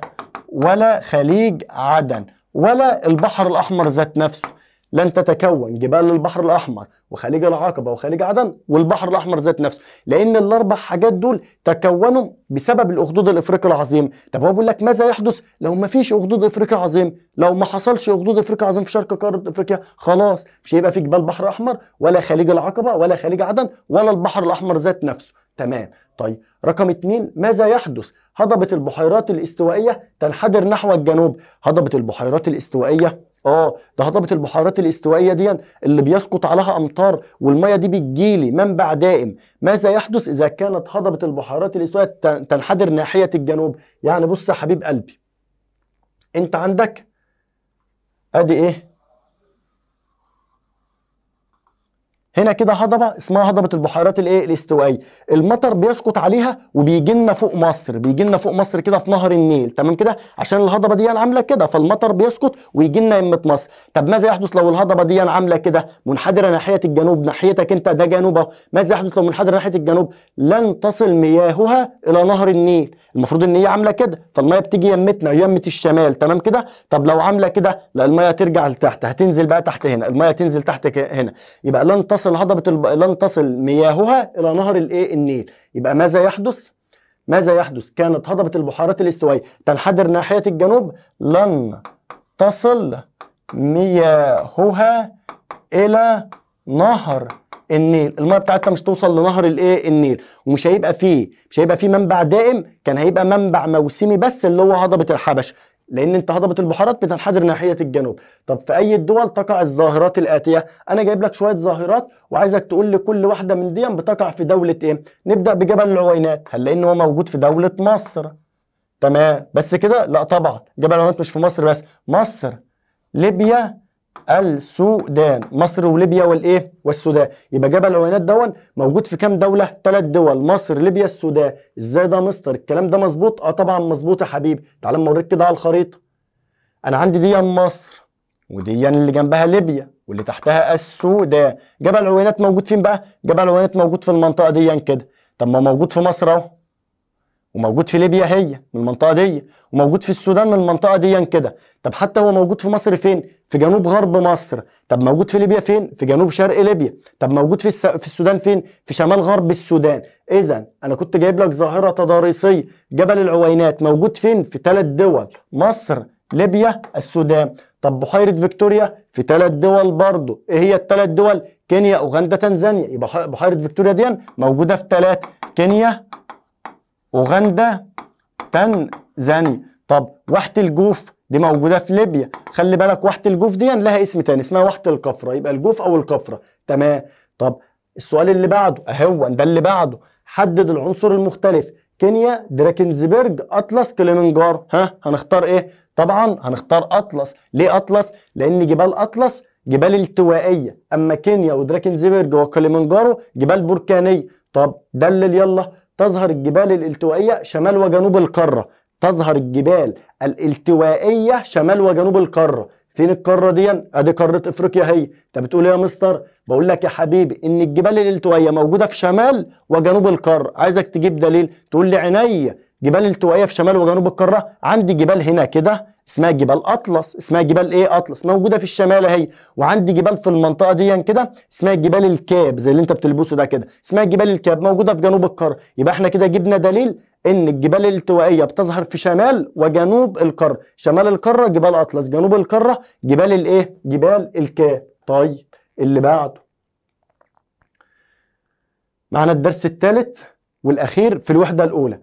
ولا خليج عدن ولا البحر الأحمر ذات نفسه. لن تتكون جبال البحر الأحمر وخليج العقبة وخليج عدن والبحر الأحمر ذات نفسه، لأن الأربع حاجات دول تكونوا بسبب الأخدود الإفريقي العظيم. طب هو بيقول لك ماذا يحدث لو ما فيش أخدود إفريقي عظيم؟ لو ما حصلش أخدود إفريقي عظيم في شرق قارة إفريقيا، خلاص مش هيبقى في جبال بحر أحمر ولا خليج العقبة ولا خليج عدن ولا البحر الأحمر ذات نفسه. تمام. طيب رقم 2، ماذا يحدث؟ هضبة البحيرات الاستوائية تنحدر نحو الجنوب. هضبة البحيرات الاستوائية ده هضبة البحيرات الاستوائية دي اللي بيسقط عليها أمطار والمية دي بتجيلي منبع دائم. ماذا يحدث إذا كانت هضبة البحيرات الاستوائية تنحدر ناحية الجنوب؟ يعني بص يا حبيب قلبي، أنت عندك أدي إيه؟ هنا كده هضبه اسمها هضبه البحيرات الايه؟ الاستوائيه. المطر بيسقط عليها وبيجي لنا فوق مصر، بيجي لنا فوق مصر كده في نهر النيل. تمام كده؟ عشان الهضبه دي عامله كده فالمطر بيسقط ويجي لنا يمه مصر. طب ماذا يحدث لو الهضبه دي عامله كده منحدره ناحيه الجنوب؟ ناحيتك انت ده جنوب اهو. ماذا يحدث لو منحدره ناحيه الجنوب؟ لن تصل مياهها الى نهر النيل. المفروض ان هي عامله كده فالميه بتيجي يمتنا يمه الشمال. تمام كده؟ طب لو عامله كده لا، الميه ترجع لتحت، هتنزل بقى تحت هنا، الميه تنزل تحت هنا. يبقى لن تصل مياهها الى نهر الايه؟ النيل. يبقى ماذا يحدث؟ ماذا يحدث؟ كانت هضبة البحيرات الاستوائية تنحدر ناحية الجنوب، لن تصل مياهها الى نهر النيل. الميه بتاعتها مش توصل لنهر الايه؟ النيل. ومش هيبقى فيه منبع دائم، كان هيبقى منبع موسمي بس اللي هو هضبة الحبش، لان انت هضبة البحيرات بتنحدر ناحية الجنوب. طب في اي الدول تقع الظاهرات الاتية؟ انا جايب لك شوية ظاهرات وعايزك تقول لي كل واحدة من دي بتقع في دولة ايه. نبدأ بجبل العوينات، هنلاقي ان هو موجود في دولة مصر. تمام، بس كده؟ لا طبعا، جبل العوينات مش في مصر بس، مصر، ليبيا، السودان. مصر وليبيا والايه؟ والسودان. يبقى جبل العوينات دون موجود في كام دولة؟ 3 دول، مصر، ليبيا، السودان. ازاي ده مستر؟ الكلام ده مظبوط؟ طبعا مظبوط يا حبيبي. تعال اما اوريك كده على الخريطة. انا عندي دي مصر ودي اللي جنبها ليبيا واللي تحتها السودان. جبل العوينات موجود فين بقى؟ جبل العوينات موجود في المنطقة دي كده. طب ما موجود في مصر اهو، وموجود في ليبيا هي من المنطقه دي، وموجود في السودان من المنطقه دي كده. طب حتى هو موجود في مصر فين؟ في جنوب غرب مصر. طب موجود في ليبيا فين؟ في جنوب شرق ليبيا. طب موجود في السودان فين؟ في شمال غرب السودان. اذا انا كنت جايب لك ظاهره تضاريسيه. جبل العوينات موجود فين؟ في 3 دول، مصر، ليبيا، السودان. طب بحيره فيكتوريا في 3 دول برضه. ايه هي ال3 دول؟ كينيا، اوغندا، تنزانيا. يبقى بحيره فيكتوريا دي موجوده في 3، كينيا، اوغندا، تنزانيا. طب واحة الجوف دي موجودة في ليبيا. خلي بالك واحة الجوف دي لها اسم تاني اسمها واحة الكفرة، يبقى الجوف او الكفرة. تمام. طب السؤال اللي بعده اهو ده اللي بعده، حدد العنصر المختلف. كينيا، دراكنزبرج، اطلس، كليمنجارو. هنختار ايه؟ طبعا هنختار اطلس. ليه اطلس؟ لان جبال اطلس جبال التوائية، اما كينيا ودراكنزبرج وكليمنجارو جبال بركانية. طب دلل يلا. تظهر الجبال الالتوائية شمال وجنوب القارة. تظهر الجبال الالتوائية شمال وجنوب القارة. فين القارة دي؟ ادي قارة افريقيا هي. انت بتقول ايه يا مستر؟ بقول لك يا حبيبي ان الجبال الالتوائية موجودة في شمال وجنوب القارة. عايزك تجيب دليل. تقول لي عينيا جبال التوائية في شمال وجنوب القارة. عندي جبال هنا كده اسمها جبال اطلس، اسمها جبال ايه؟ اطلس، موجوده في الشمال اهي. وعندي جبال في المنطقه دي كده اسمها جبال الكاب زي اللي انت بتلبسه ده كده، اسمها جبال الكاب موجوده في جنوب القاره. يبقى احنا كده جبنا دليل ان الجبال الالتوائيه بتظهر في شمال وجنوب القاره. شمال القاره جبال اطلس، جنوب القاره جبال الايه؟ جبال الكاب. طيب اللي بعده معنا الدرس الثالث، والاخير في الوحده الاولى.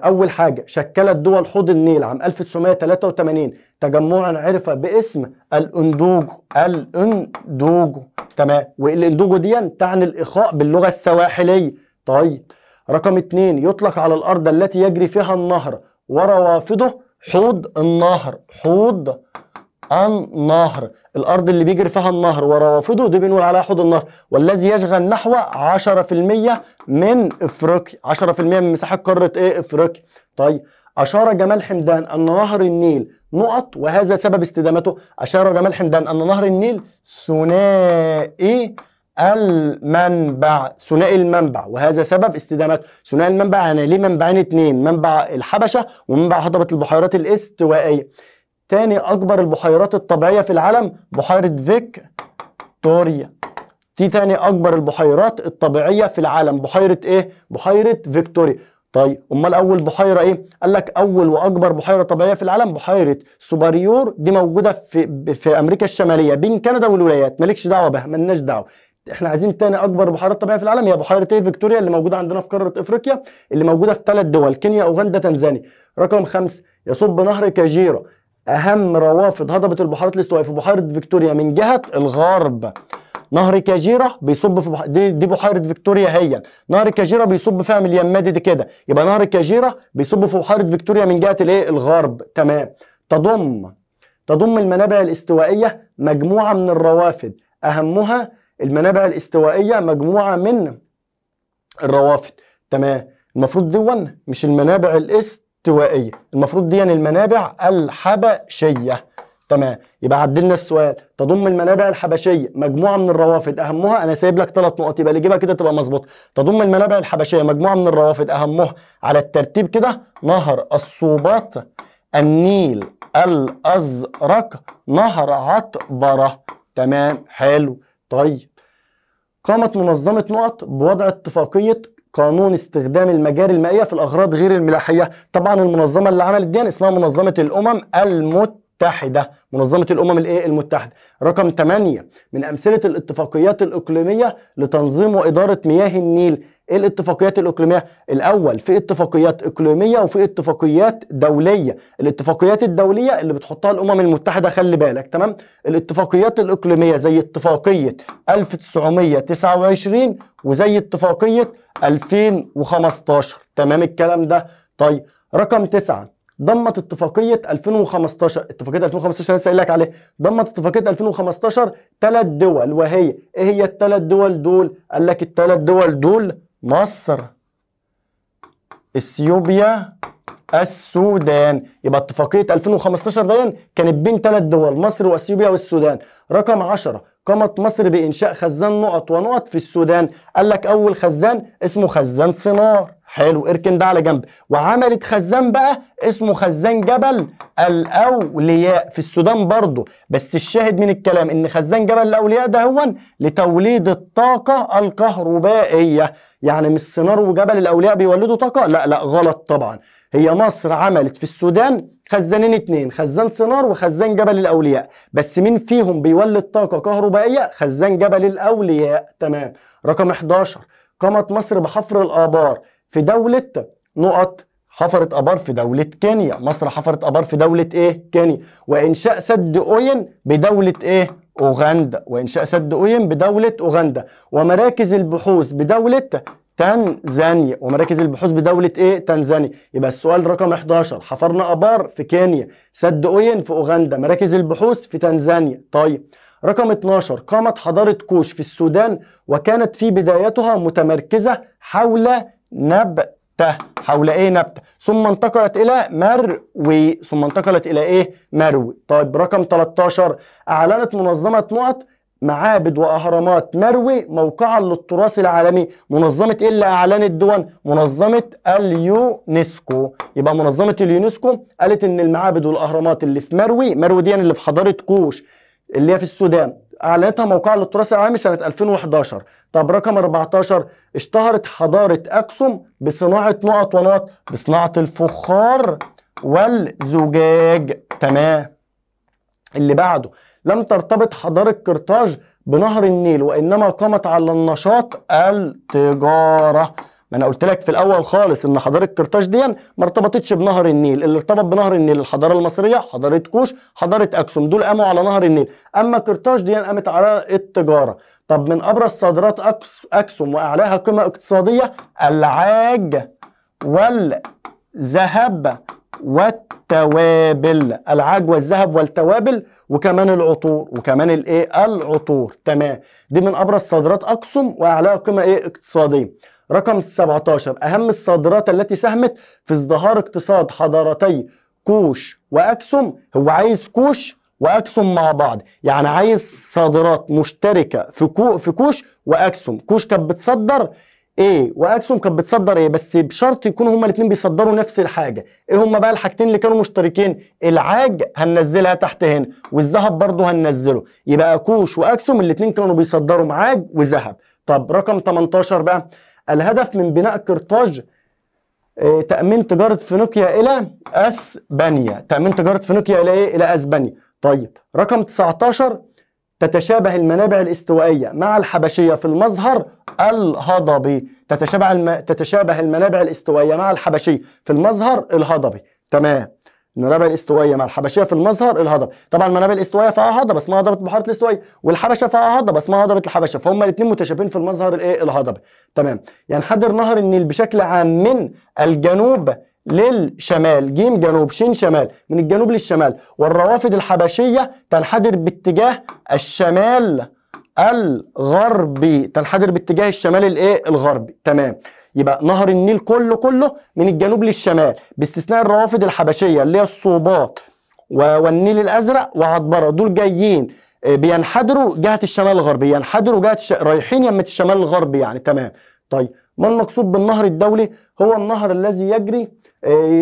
اول حاجه شكلت دول حوض النيل عام 1983 تجمعا عرف باسم الاندوجو. الاندوجو تمام، والاندوجو دي تعني الاخاء باللغه السواحليه. طيب رقم 2 يطلق على الارض التي يجري فيها النهر وروافده حوض النهر. حوض النهر، الارض اللي بيجري فيها النهر وروافده دي بنقول عليها حوض النهر، والذي يشغل نحو 10% من افريقيا، 10% من مساحه قاره ايه؟ افريقيا. طيب اشار جمال حمدان ان نهر النيل نقط وهذا سبب استدامته. اشار جمال حمدان ان نهر النيل ثنائي المنبع، ثنائي المنبع وهذا سبب استدامته. ثنائي المنبع يعني ليه منبعين اتنين، منبع الحبشه ومنبع هضبه البحيرات الاستوائيه. تاني أكبر البحيرات الطبيعية في العالم بحيرة فيكتوريا. دي تاني أكبر البحيرات الطبيعية في العالم، بحيرة إيه؟ بحيرة فيكتوريا. طيب أمال أول بحيرة إيه؟ قال لك أول وأكبر بحيرة طبيعية في العالم بحيرة سوبريور، دي موجودة في أمريكا الشمالية بين كندا والولايات، مالكش دعوة بها، مالناش دعوة. احنا عايزين تاني اكبر بحيرات طبيعيه في العالم، هي بحيره ايه؟ فيكتوريا، اللي موجوده عندنا في قاره افريقيا، اللي موجوده في 3 دول، كينيا، اوغندا، تنزانيا. رقم 5 يصب نهر كاجيرا اهم روافد هضبه البحيرات الاستوائيه في بحيره فيكتوريا من جهه الغرب. نهر كاجيرا بيصب في دي بحيره فيكتوريا هي، نهر كاجيرا بيصب فيها من اليمادي دي كده، يبقى نهر كاجيرا بيصب في بحيره فيكتوريا من جهه الايه؟ الغرب. تمام. تضم المنابع الاستوائيه مجموعه من الروافد، اهمها المنابع الاستوائيه مجموعه من الروافد. تمام. المفروض دي مش المنابع الاستوائيه، المفروض دي المنابع الحبشيه. تمام، يبقى عدلنا السؤال. تضم المنابع الحبشيه مجموعه من الروافد اهمها، انا سايب لك 3 نقط يبقى الاجابه كده تبقى مظبوطه. تضم المنابع الحبشيه مجموعه من الروافد اهمها على الترتيب كده: نهر الصوباط، النيل الازرق، نهر عطبره. تمام، حلو. طيب قامت منظمة نقط بوضع اتفاقية قانون استخدام المجاري المائية في الأغراض غير الملاحية. طبعا المنظمة اللي عملت دي اسمها منظمة الأمم المتحدة، منظمة الأمم المتحدة. رقم 8 من أمثلة الاتفاقيات الإقليمية لتنظيم وإدارة مياه النيل. ايه الاتفاقيات الإقليمية؟ الأول في اتفاقيات إقليمية وفي اتفاقيات دولية. الاتفاقيات الدولية اللي بتحطها الأمم المتحدة، خلي بالك. تمام. الاتفاقيات الإقليمية زي اتفاقية 1929 وزي اتفاقية 2015. تمام الكلام ده. طيب رقم 9 ضمت اتفاقية 2015، اتفاقية 2015 لسه قايل لك عليه، ضمت اتفاقية 2015 3 دول، وهي ايه هي ال3 دول دول؟ قال لك ال3 دول دول مصر، اثيوبيا، السودان. يبقى اتفاقية 2015 دي كانت بين 3 دول، مصر واثيوبيا والسودان. رقم 10 قامت مصر بإنشاء خزان نقط ونقط في السودان. قال لك أول خزان اسمه خزان صنار، حلو، اركن ده على جنب. وعملت خزان بقى اسمه خزان جبل الأولياء في السودان برضه، بس الشاهد من الكلام إن خزان جبل الأولياء ده هو لتوليد الطاقة الكهربائية. يعني مش صنار وجبل الأولياء بيولدوا طاقة، لا لا غلط طبعا. هي مصر عملت في السودان خزانين 2، خزان صنار وخزان جبل الأولياء، بس مين فيهم بيولد طاقة كهربائية؟ خزان جبل الأولياء. تمام. رقم 11 قامت مصر بحفر الآبار في دولة نقط، حفرت آبار في دولة كينيا. مصر حفرت آبار في دولة ايه؟ كينيا. وإنشاء سد أوين بدولة ايه؟ أوغندا. وإنشاء سد أوين بدولة أوغندا. ومراكز البحوث بدولة تنزانيا. ومراكز البحوث بدولة ايه؟ تنزانيا. يبقى السؤال رقم 11 حفرنا آبار في كينيا، سد أوين في أوغندا، مراكز البحوث في تنزانيا. طيب رقم 12 قامت حضارة كوش في السودان، وكانت في بدايتها متمركزة حول نبتة. حول ايه؟ نبتة. ثم انتقلت الى مروي. ثم انتقلت الى ايه؟ مروي. طيب رقم 13 اعلنت منظمة نقط معابد واهرامات مروي موقعا للتراث العالمي. منظمة ايه اللي اعلنت دون؟ منظمة اليونسكو. يبقى منظمة اليونسكو قالت ان المعابد والاهرامات اللي في مروي، مروي دي اللي في حضارة كوش اللي هي في السودان، اعلنتها موقعا للتراث العالمي سنة 2011. طب رقم 14 اشتهرت حضارة اكسوم بصناعة نقط ونقط، بصناعة الفخار والزجاج. تمام. اللي بعده لم ترتبط حضارة قرطاج بنهر النيل، وإنما قامت على النشاط التجارة. ما انا قلت لك في الاول خالص ان حضاره قرطاج دي ما ارتبطتش بنهر النيل، اللي ارتبط بنهر النيل الحضاره المصريه، حضاره كوش، حضاره اكسوم، دول قاموا على نهر النيل. اما قرطاج دي قامت على التجاره. طب من ابرز صادرات اكسوم واعلاها قيمه اقتصاديه العاج والذهب والتوابل، العاج والذهب والتوابل، وكمان العطور، وكمان الايه العطور. تمام، دي من ابرز صادرات اكسوم واعلاها قيمه ايه اقتصاديه. رقم 17 اهم الصادرات التي ساهمت في ازدهار اقتصاد حضارتي كوش واكسوم. هو عايز كوش واكسوم مع بعض، يعني عايز صادرات مشتركه في كوش واكسوم. كوش كانت بتصدر ايه واكسوم كانت بتصدر ايه، بس بشرط يكونوا هما الاثنين بيصدروا نفس الحاجه. ايه هما بقى الحاجتين اللي كانوا مشتركين؟ العاج هننزلها تحت هنا، والذهب برضو هننزله، يبقى كوش واكسوم الاثنين كانوا بيصدروا معاج وذهب. طب رقم 18 بقى، الهدف من بناء قرطاج تأمين تجارة فينيقيا إلى أسبانيا. تأمين تجارة فينيقيا إلى إيه؟ إلى أسبانيا. طيب رقم 19 تتشابه المنابع الاستوائية مع الحبشية في المظهر الهضبي. تتشابه المنابع الاستوائية مع الحبشية في المظهر الهضبي. تمام، المنابع الاستوائية مع الحبشية في المظهر الهضبي. طبعا المنابع الاستوائية فيها هضبة اسمها هضبة البحيرة الاستوائية، والحبشة فيها هضبة اسمها هضبة الحبشة، فهم الاثنين متشابهين في المظهر الايه الهضبي. تمام، ينحدر نهر النيل بشكل عام من الجنوب للشمال، ج جنوب ش شمال، من الجنوب للشمال، والروافد الحبشية تنحدر باتجاه الشمال الغربي، تنحدر باتجاه الشمال الايه الغربي. تمام، يبقى نهر النيل كله من الجنوب للشمال باستثناء الروافد الحبشيه اللي هي الصوباط والنيل الازرق وعطبره، دول جايين بينحدروا جهه الشمال الغربي، ينحدروا جهه رايحين يمه الشمال الغربي يعني. تمام. طيب ما المقصود بالنهر الدولي؟ هو النهر الذي يجري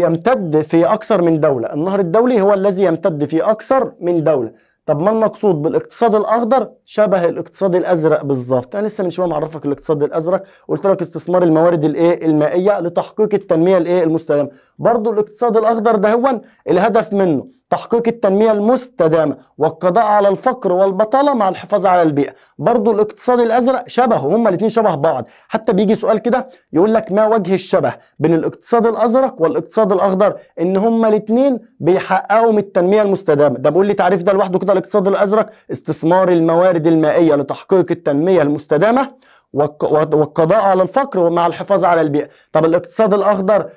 يمتد في اكثر من دوله. النهر الدولي هو الذي يمتد في اكثر من دوله. طب ما المقصود بالاقتصاد الاخضر؟ شبه الاقتصاد الازرق بالظبط. انا لسه من شويه معرفك الاقتصاد الازرق، قلت لك استثمار الموارد الايه المائيه لتحقيق التنميه الايه المستدامه. برضو الاقتصاد الاخضر ده هو الهدف منه تحقيق التنميه المستدامه والقضاء على الفقر والبطاله مع الحفاظ على البيئه. برضو الاقتصاد الازرق شبهه، هما الاثنين شبه بعض. حتى بيجي سؤال كده يقول لك ما وجه الشبه بين الاقتصاد الازرق والاقتصاد الاخضر؟ ان هما الاثنين بيحققوا من التنميه المستدامه. ده بقول لي تعريف ده لوحده كده. الاقتصاد الازرق استثمار الموارد المائيه لتحقيق التنميه المستدامه والقضاء على الفقر مع الحفاظ على البيئه. طب الاقتصاد الاخضر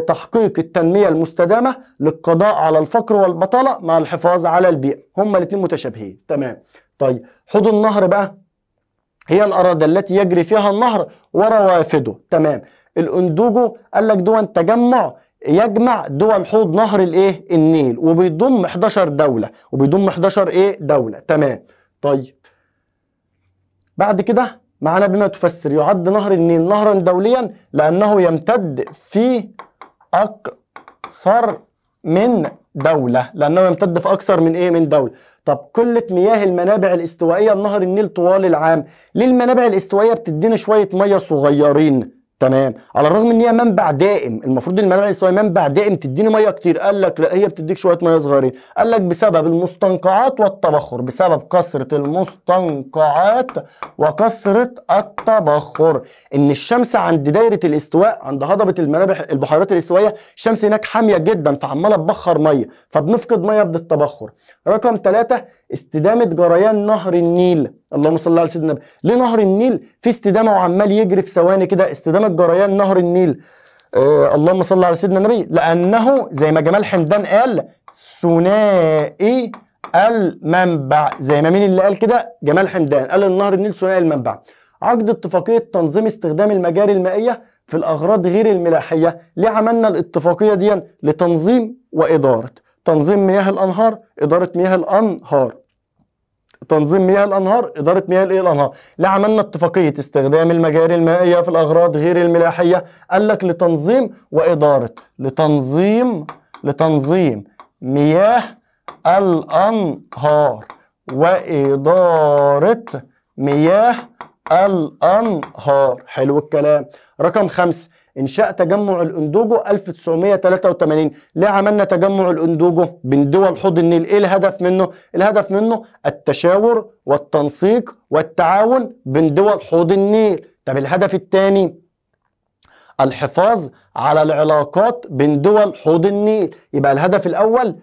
تحقيق التنميه المستدامه للقضاء على الفقر والبطاله مع الحفاظ على البيئه. هما الاثنين متشابهين. تمام. طيب حوض النهر بقى هي الاراضي التي يجري فيها النهر وروافده. تمام. الاندوجو قال لك دول تجمع يجمع دول حوض نهر الايه النيل، وبيضم 11 دوله، وبيضم 11 ايه دوله. تمام. طيب بعد كده معنا بما تفسر، يعد نهر النيل نهرا دوليا لانه يمتد في اكثر من دوله، لانه يمتد في اكثر من ايه من دوله. طب قله مياه المنابع الاستوائيه لنهر النيل طوال العام. ليه المنابع الاستوائيه بتدينا شويه ميه صغيرين؟ تمام، على الرغم ان هي منبع دائم، المفروض المنابع الاستوائيه منبع دائم تديني ميه كتير. قال لك لا، هي بتديك شويه ميه صغيرين. قال لك بسبب المستنقعات والتبخر، بسبب كثره المستنقعات وكثره التبخر. ان الشمس عند دايره الاستواء، عند هضبه المنابع البحيرات الاستوائيه، الشمس هناك حاميه جدا فعماله تبخر ميه، فبنفقد ميه بالتبخر. رقم 3 استدامه جريان نهر النيل. اللهم صل على سيدنا النبي. ليه نهر النيل في استدامه وعمال يجري في ثواني كده؟ استدامه جريان نهر النيل اللهم صل على سيدنا النبي، لانه زي ما جمال حمدان قال ثنائي المنبع. زي ما مين اللي قال كده؟ جمال حمدان قال ان نهر النيل ثنائي المنبع. عقد اتفاقيه تنظيم استخدام المجاري المائيه في الاغراض غير الملاحيه. ليه عملنا الاتفاقيه دي؟ لتنظيم واداره، تنظيم مياه الانهار، اداره مياه الانهار، تنظيم مياه الانهار، اداره مياه الايه الانهار. ليه عملنا اتفاقيه استخدام المجاري المائيه في الاغراض غير الملاحيه؟ قال لك لتنظيم واداره، لتنظيم مياه الانهار واداره مياه الانهار. حلو الكلام. رقم 5 انشاء تجمع الاندوجو 1983. ليه عملنا تجمع الاندوجو بين دول حوض النيل؟ ايه الهدف منه؟ الهدف منه التشاور والتنسيق والتعاون بين دول حوض النيل. طب الهدف الثاني الحفاظ على العلاقات بين دول حوض النيل. يبقى الهدف الأول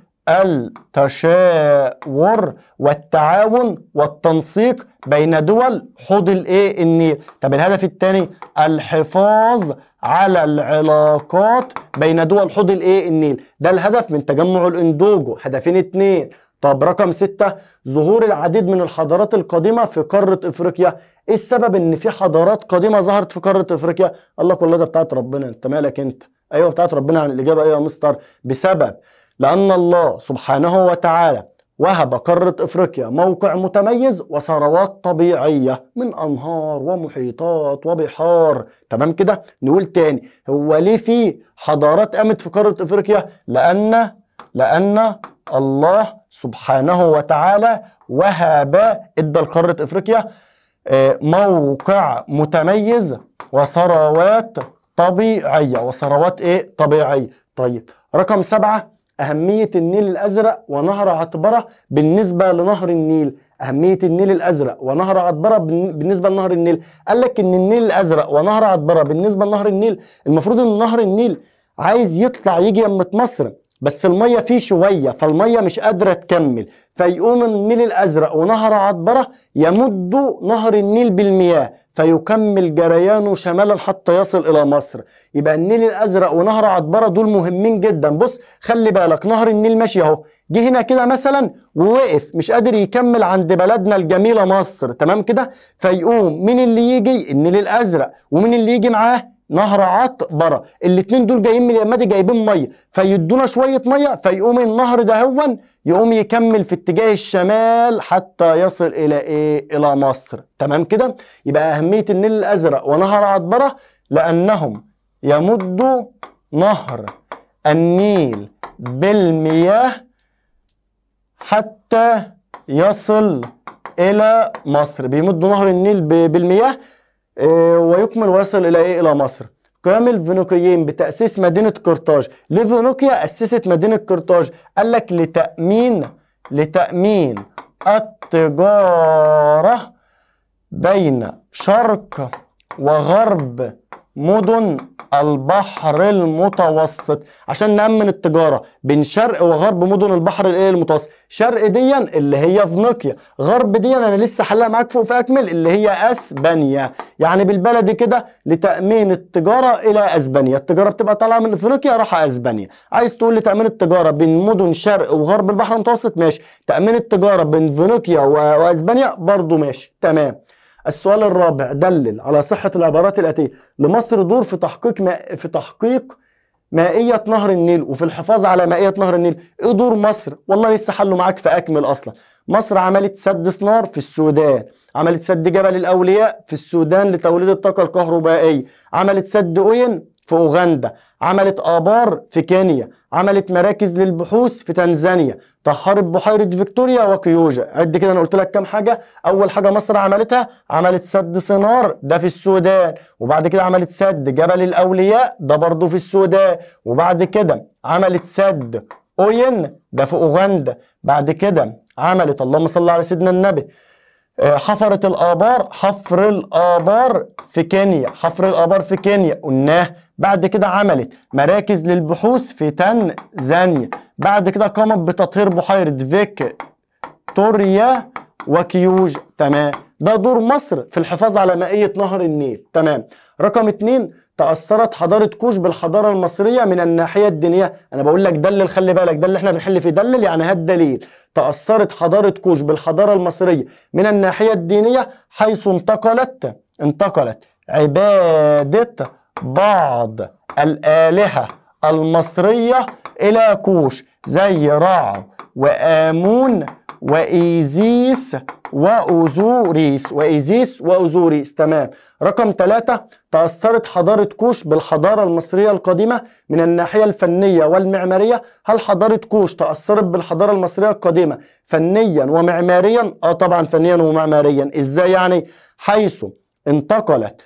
التشاور والتعاون والتنسيق بين دول حوض النيل. طب الهدف الثاني الحفاظ على العلاقات بين دول حوض النيل. ده الهدف من تجمع الاندوجو. هدفين اتنين. طب رقم 6 ظهور العديد من الحضارات القديمة في قارة افريقيا. ايه السبب ان في حضارات قديمة ظهرت في قارة افريقيا؟ الله كل ده بتاعت ربنا، انت مالك انت؟ ايوه بتاعت ربنا. عن الاجابة ايه يا مستر؟ بسبب لأن الله سبحانه وتعالى وهب قارة افريقيا موقع متميز وثروات طبيعية من انهار ومحيطات وبحار. تمام كده؟ نقول تاني، هو ليه في حضارات قامت في قارة افريقيا؟ لأن الله سبحانه وتعالى وهب ادى لقارة افريقيا موقع متميز وثروات طبيعية. طبيعية. طيب رقم 7 أهمية النيل الأزرق ونهر عطبرة بالنسبة لنهر النيل. أهمية النيل الأزرق ونهر عطبرة بالنسبة لنهر النيل. قال لك إن النيل الأزرق ونهر عطبرة بالنسبة لنهر النيل، المفروض إن نهر النيل عايز يطلع يجي يمة مصر، بس المية فيه شوية، فالمية مش قادرة تكمل، فيقوم النيل الأزرق ونهر عطبرة يمد نهر النيل بالمياه فيكمل جريانه شمالا حتى يصل إلى مصر. يبقى النيل الأزرق ونهر عطبرة دول مهمين جدا. بص خلي بالك، نهر النيل ماشي اهو، جه هنا كده مثلا ووقف مش قادر يكمل عند بلدنا الجميلة مصر، تمام كده؟ فيقوم مين اللي يجي؟ النيل الأزرق. ومين اللي يجي معاه؟ نهر عطبرة. الاتنين دول جايين من اليمة دي جايبين ميه، فيدونا شويه ميه، فيقوم النهر ده يقوم يكمل في اتجاه الشمال حتى يصل الى الى مصر. تمام كده؟ يبقى اهميه النيل الازرق ونهر عطبرة لانهم يمدوا نهر النيل بالمياه حتى يصل الى مصر. بيمدوا نهر النيل بالمياه ويكمل ويصل الى الى مصر. قام الفينيقيين بتأسيس مدينة قرطاج. ليه فينيقيا أسست مدينة قرطاج؟ قال لك لتأمين التجارة بين شرق وغرب مدن البحر المتوسط، عشان نأمن التجارة بين شرق وغرب مدن البحر المتوسط. شرق ديا اللي هي فينيقيا، غرب ديا انا لسه حلها معاك فوق في اكمل اللي هي اسبانيا. يعني بالبلدي كده لتأمين التجارة الى اسبانيا. التجارة بتبقى طالعة من فينيقيا رايحة اسبانيا. عايز تقول لي تأمين التجارة بين مدن شرق وغرب البحر المتوسط؟ ماشي. تأمين التجارة بين فينيقيا واسبانيا برضو ماشي. تمام. السؤال الرابع دلل على صحة العبارات الآتية: لمصر دور في تحقيق مائية نهر النيل وفي الحفاظ على مائية نهر النيل. ايه دور مصر؟ والله لسه حله معاك في اكمل. اصلا مصر عملت سد صنار في السودان، عملت سد جبل الاولياء في السودان لتوليد الطاقة الكهربائية، عملت سد اوين في اوغندا، عملت ابار في كينيا، عملت مراكز للبحوث في تنزانيا، طهرت بحيرة فيكتوريا وكيوجا. عد كده انا قلت لك كام حاجة. اول حاجة مصر عملتها عملت سد صنار ده في السودان، وبعد كده عملت سد جبل الاولياء ده برضه في السودان، وبعد كده عملت سد اوين ده في اوغندا، بعد كده عملت اللهم صل على سيدنا النبي حفرت الآبار، حفر الآبار في كينيا قلناه. بعد كده عملت مراكز للبحوث في تنزانيا. بعد كده قامت بتطهير بحيرة فيكتوريا وكيوج. تمام. ده دور مصر في الحفاظ على مائية نهر النيل. تمام. رقم 2 تأثرت حضارة كوش بالحضارة المصرية من الناحية الدينية. أنا بقول لك دلل، خلي بالك ده اللي احنا بنحل فيه. دلل يعني هات دليل. تأثرت حضارة كوش بالحضارة المصرية من الناحية الدينية حيث انتقلت عبادة بعض الآلهة المصرية إلى كوش زي رع وآمون وإيزيس وأوزوريس. تمام. رقم 3 تأثرت حضارة كوش بالحضارة المصرية القديمة من الناحية الفنية والمعمارية. هل حضارة كوش تأثرت بالحضارة المصرية القديمة فنيا ومعماريا؟ طبعا فنيا ومعماريا. ازاي يعني؟ حيث انتقلت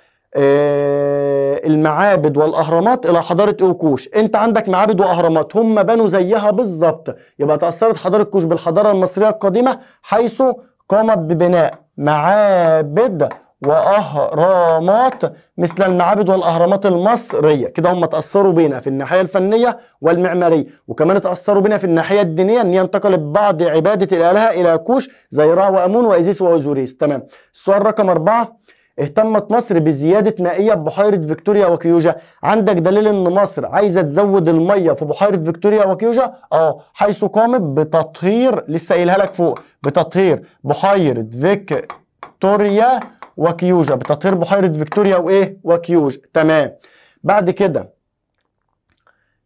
المعابد والأهرامات إلى حضارة كوش. أنت عندك معابد وأهرامات هم بنوا زيها بالظبط، يبقى تأثرت حضارة كوش بالحضارة المصرية القديمة حيث قامت ببناء معابد وأهرامات مثل المعابد والأهرامات المصرية. كده هم تأثروا بينا في الناحية الفنية والمعمارية، وكمان تأثروا بينا في الناحية الدينية إن انتقلت بعض عبادة الآلهة إلى كوش زي را وأمون وإيزيس وأوزوريس. تمام. السؤال رقم 4، اهتمت مصر بزيادة مائية ببحيرة فيكتوريا وكيوجا. عندك دليل ان مصر عايزة تزود المية في بحيرة فيكتوريا وكيوجا؟ حيث قامت بتطهير، لسه قايلها لك فوق، بتطهير بحيرة فيكتوريا وكيوجا، بتطهير بحيرة فيكتوريا وايه وكيوجا. تمام. بعد كده،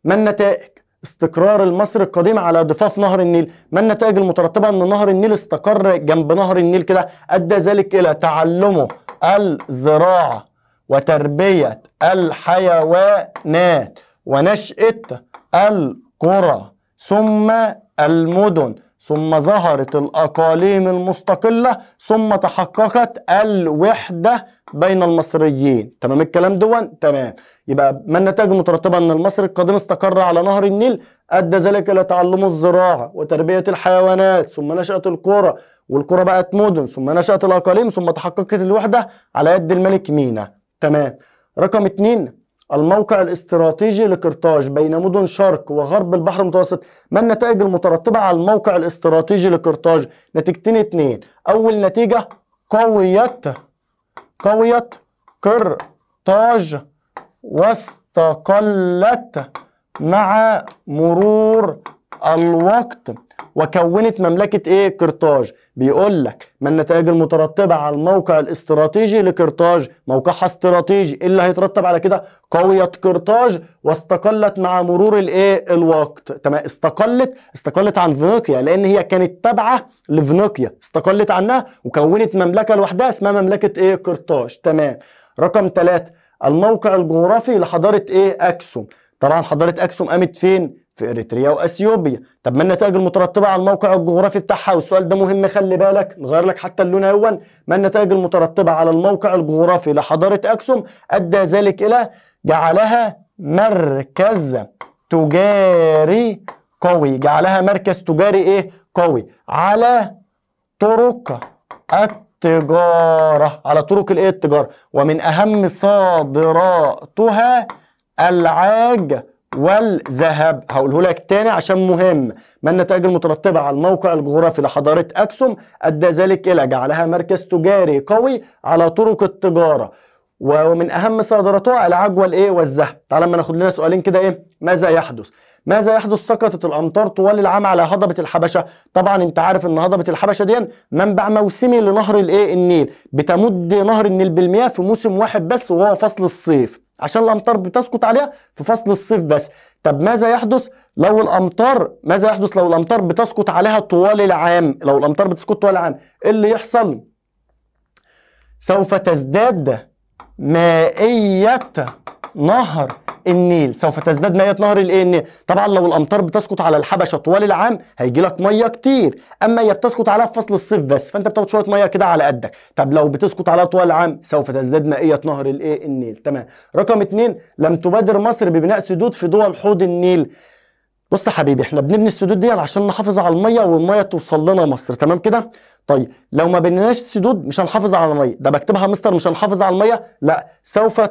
ما النتائج استقرار المصري القديم على ضفاف نهر النيل؟ ما النتائج المترتبة ان نهر النيل استقر جنب نهر النيل كده؟ ادى ذلك الى تعلمه الزراعة وتربية الحيوانات ونشأة القرى ثم المدن، ثم ظهرت الأقاليم المستقلة، ثم تحققت الوحدة بين المصريين. تمام الكلام دون؟ تمام. يبقى ما النتائج المترتبة ان المصري القديم استقر على نهر النيل؟ ادى ذلك الى تعلم الزراعة وتربية الحيوانات، ثم نشأت القرى، والقرى بقت مدن، ثم نشأت الأقاليم، ثم تحققت الوحدة على يد الملك مينا. تمام. رقم 2، الموقع الاستراتيجي لقرطاج بين مدن شرق وغرب البحر المتوسط. ما النتائج المترتبة على الموقع الاستراتيجي لقرطاج؟ نتيجتين 2. أول نتيجة، قويت قرطاج واستقلت مع مرور الوقت وكونت مملكة قرطاج. بيقول لك ما النتائج المترتبة على الموقع الاستراتيجي لقرطاج؟ موقعها استراتيجي، ايه اللي هيترتب على كده؟ قويت قرطاج واستقلت مع مرور الوقت. تمام. استقلت عن فينيقيا لان هي كانت تابعة لفينيقيا، استقلت عنها وكونت مملكة لوحدها اسمها مملكة قرطاج. تمام. رقم 3، الموقع الجغرافي لحضارة أكسوم. طبعا حضارة أكسوم قامت فين؟ في اريتريا واثيوبيا. طب ما النتائج المترتبه على الموقع الجغرافي بتاعها؟ والسؤال ده مهم، خلي بالك، نغير لك حتى اللون اهون. ما النتائج المترتبه على الموقع الجغرافي لحضاره اكسوم؟ ادى ذلك الى جعلها مركز تجاري قوي، جعلها مركز تجاري قوي على طرق التجاره، على طرق التجاره، ومن اهم صادراتها العاج والذهب. هقوله لك تاني عشان مهم. ما النتائج المترتبة على الموقع الجغرافي لحضارة أكسوم؟ أدى ذلك إلى جعلها مركز تجاري قوي على طرق التجارة، ومن أهم صادراتها العاج والذهب. تعال اما ناخد لنا سؤالين كده. ماذا يحدث؟ سقطت الأمطار طوال العام على هضبة الحبشة. طبعا أنت عارف إن هضبة الحبشة دي منبع موسمي لنهر النيل، بتمد نهر النيل بالمياه في موسم واحد بس وهو فصل الصيف، عشان الامطار بتسقط عليها في فصل الصيف بس. طب ماذا يحدث لو الامطار بتسقط عليها طوال العام؟ لو الامطار بتسقط طوال العام، ايه اللي يحصل؟ سوف تزداد مائية نهر النيل، سوف تزداد مائية نهر النيل. طبعا لو الامطار بتسقط على الحبشة طوال العام هيجي لك ميه كتير، اما هي بتسقط عليها في فصل الصيف بس، فانت بتاخد شويه ميه كده على قدك. طب لو بتسقط عليها طوال العام سوف تزداد مائية نهر النيل. تمام. رقم 2، لم تبادر مصر ببناء سدود في دول حوض النيل. بص يا حبيبي، احنا بنبني السدود دي عشان نحافظ على الميه والميه توصل لنا مصر. تمام كده؟ طيب لو ما بنيناش سدود مش هنحافظ على الميه. ده بكتبها مستر، مش هنحافظ على الميه، لا، سوف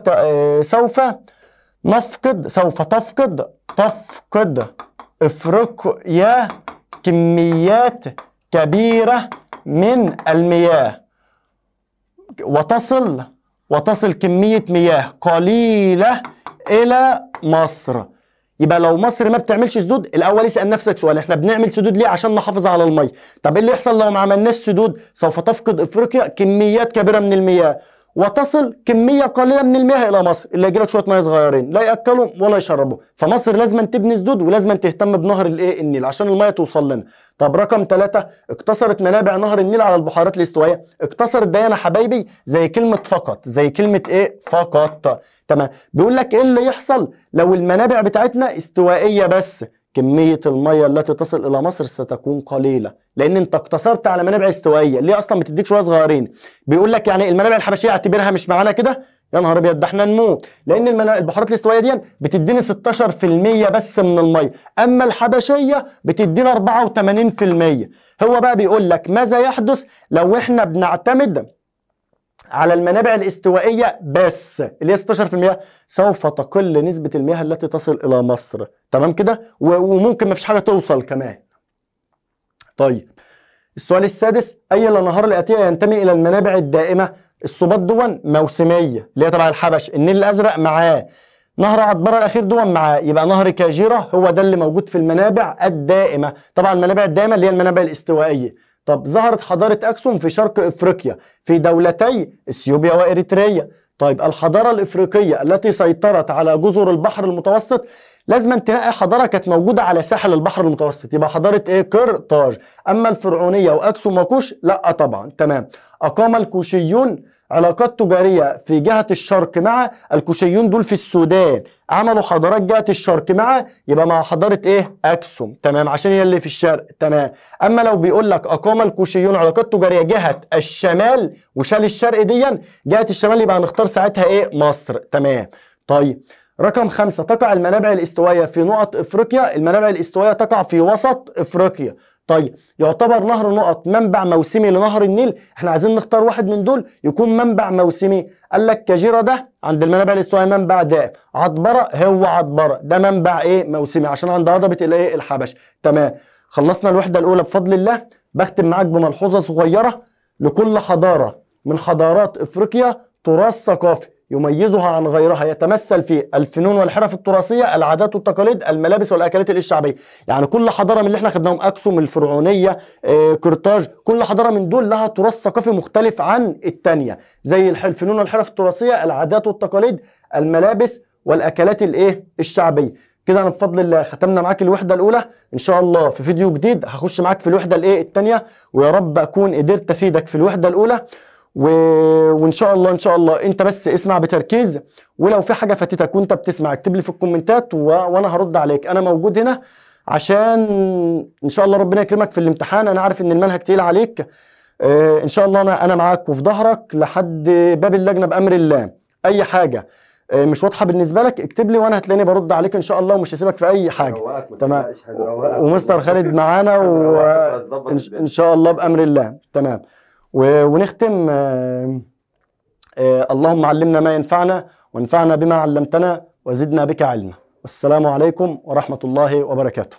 تفقد افريقيا كميات كبيرة من المياه، وتصل كمية مياه قليلة إلى مصر. يبقى لو مصر ما بتعملش سدود، الاول اسال نفسك سؤال، احنا بنعمل سدود ليه؟ عشان نحافظ على الميه. طب ايه اللي يحصل لو ما عملناش سدود؟ سوف تفقد افريقيا كميات كبيره من المياه، وتصل كميه قليله من المياه الى مصر، اللي يجي لك شويه ميه صغيرين لا ياكلوا ولا يشربوا. فمصر لازم تبني سدود ولازم تهتم بنهر النيل عشان الميه توصل لنا. طب رقم 3، اقتصرت منابع نهر النيل على البحيرات الاستوائيه. اقتصرت ده يا حبايبي زي كلمه فقط، زي كلمه فقط. تمام. بيقول لك ايه اللي يحصل لو المنابع بتاعتنا استوائيه بس؟ كميه الميه التي تصل الى مصر ستكون قليله، لان انت اقتصرت على منابع استوائيه. ليه اصلا بتديك شويه صغيرين؟ بيقول لك يعني المنابع الحبشيه اعتبرها مش معانا كده، يا نهار ابيض ده احنا نموت، لان البحيرات الاستوائيه دي بتديني 16% بس من الميه، اما الحبشيه بتدينا 84%. هو بقى بيقول لك ماذا يحدث لو احنا بنعتمد على المنابع الاستوائية بس اللي هي 16%، سوف تقل نسبة المياه التي تصل إلى مصر. تمام كده؟ وممكن ما فيش حاجة توصل كمان. طيب السؤال السادس، أي الأنهار الآتية ينتمي إلى المنابع الدائمة؟ الصوبات دون موسمية اللي هي تبع الحبش، النيل الأزرق معاه، نهر عطبرة الأخير دون معاه، يبقى نهر كاجيرة هو ده اللي موجود في المنابع الدائمة. طبعا المنابع الدائمة اللي هي المنابع الاستوائية. طب ظهرت حضارة أكسوم في شرق إفريقيا في دولتي إثيوبيا وإريتريا. طيب الحضارة الإفريقية التي سيطرت على جزر البحر المتوسط، لازم تلاقي حضارة كانت موجودة على ساحل البحر المتوسط، يبقى حضارة إيه؟ قرطاج. أما الفرعونية وأكسوم وكوش لا طبعا. تمام. أقام الكوشيون علاقات تجارية في جهة الشرق مع الكوشيون دول في السودان، عملوا حضارات جهة الشرق مع، يبقى مع حضارة ايه؟ أكسوم. تمام، عشان هي اللي في الشرق. تمام. أما لو بيقول لك أقام الكوشيون علاقات تجارية جهة الشمال وشال الشرق ديا، جهة الشمال، يبقى هنختار ساعتها ايه؟ مصر. تمام. طيب رقم 5، تقع المنابع الاستوائية في نقط افريقيا. المنابع الاستوائية تقع في وسط افريقيا. طيب يعتبر نهر نقط منبع موسمي لنهر النيل، احنا عايزين نختار واحد من دول يكون منبع موسمي. قال لك كاجيرا ده عند المنابع الاستوائية منبع دائم، عطبرة هو عطبرة ده منبع ايه؟ موسمي، عشان عند هضبة الايه؟ الحبش. تمام. خلصنا الوحدة الأولى بفضل الله. بختم معاك بملحوظة صغيرة، لكل حضارة من حضارات افريقيا تراث ثقافي يميزها عن غيرها، يتمثل في الفنون والحرف التراثية، العادات والتقاليد، الملابس والأكلات الشعبية. يعني كل حضارة من اللي احنا خدناهم، أكسوم، الفرعونية، قرطاج، كل حضارة من دول لها تراث ثقافي مختلف عن التانية، زي الفنون والحرف التراثية، العادات والتقاليد، الملابس والأكلات الايه؟ الشعبية. كده انا بفضل الله ختمنا معاك الوحده الاولى. ان شاء الله في فيديو جديد هخش معاك في الوحده الايه؟ الثانيه، ويا رب اكون قدرت افيدك في الوحده الاولى. وان شاء الله ان شاء الله انت بس اسمع بتركيز، ولو في حاجه فاتتك وانت بتسمع اكتب لي في الكومنتات وانا هرد عليك. انا موجود هنا عشان ان شاء الله ربنا يكرمك في الامتحان. انا عارف ان المنهج تقيل عليك، ان شاء الله انا معاك وفي ظهرك لحد باب اللجنه بامر الله. اي حاجه مش واضحه بالنسبه لك اكتب لي وانا هتلاقيني برد عليك ان شاء الله، ومش هسيبك في اي حاجه. تمام. ومستر خالد معانا وان شاء الله بامر الله. تمام. ونختم اللهم علمنا ما ينفعنا وانفعنا بما علمتنا وزدنا بك علما. والسلام عليكم ورحمة الله وبركاته.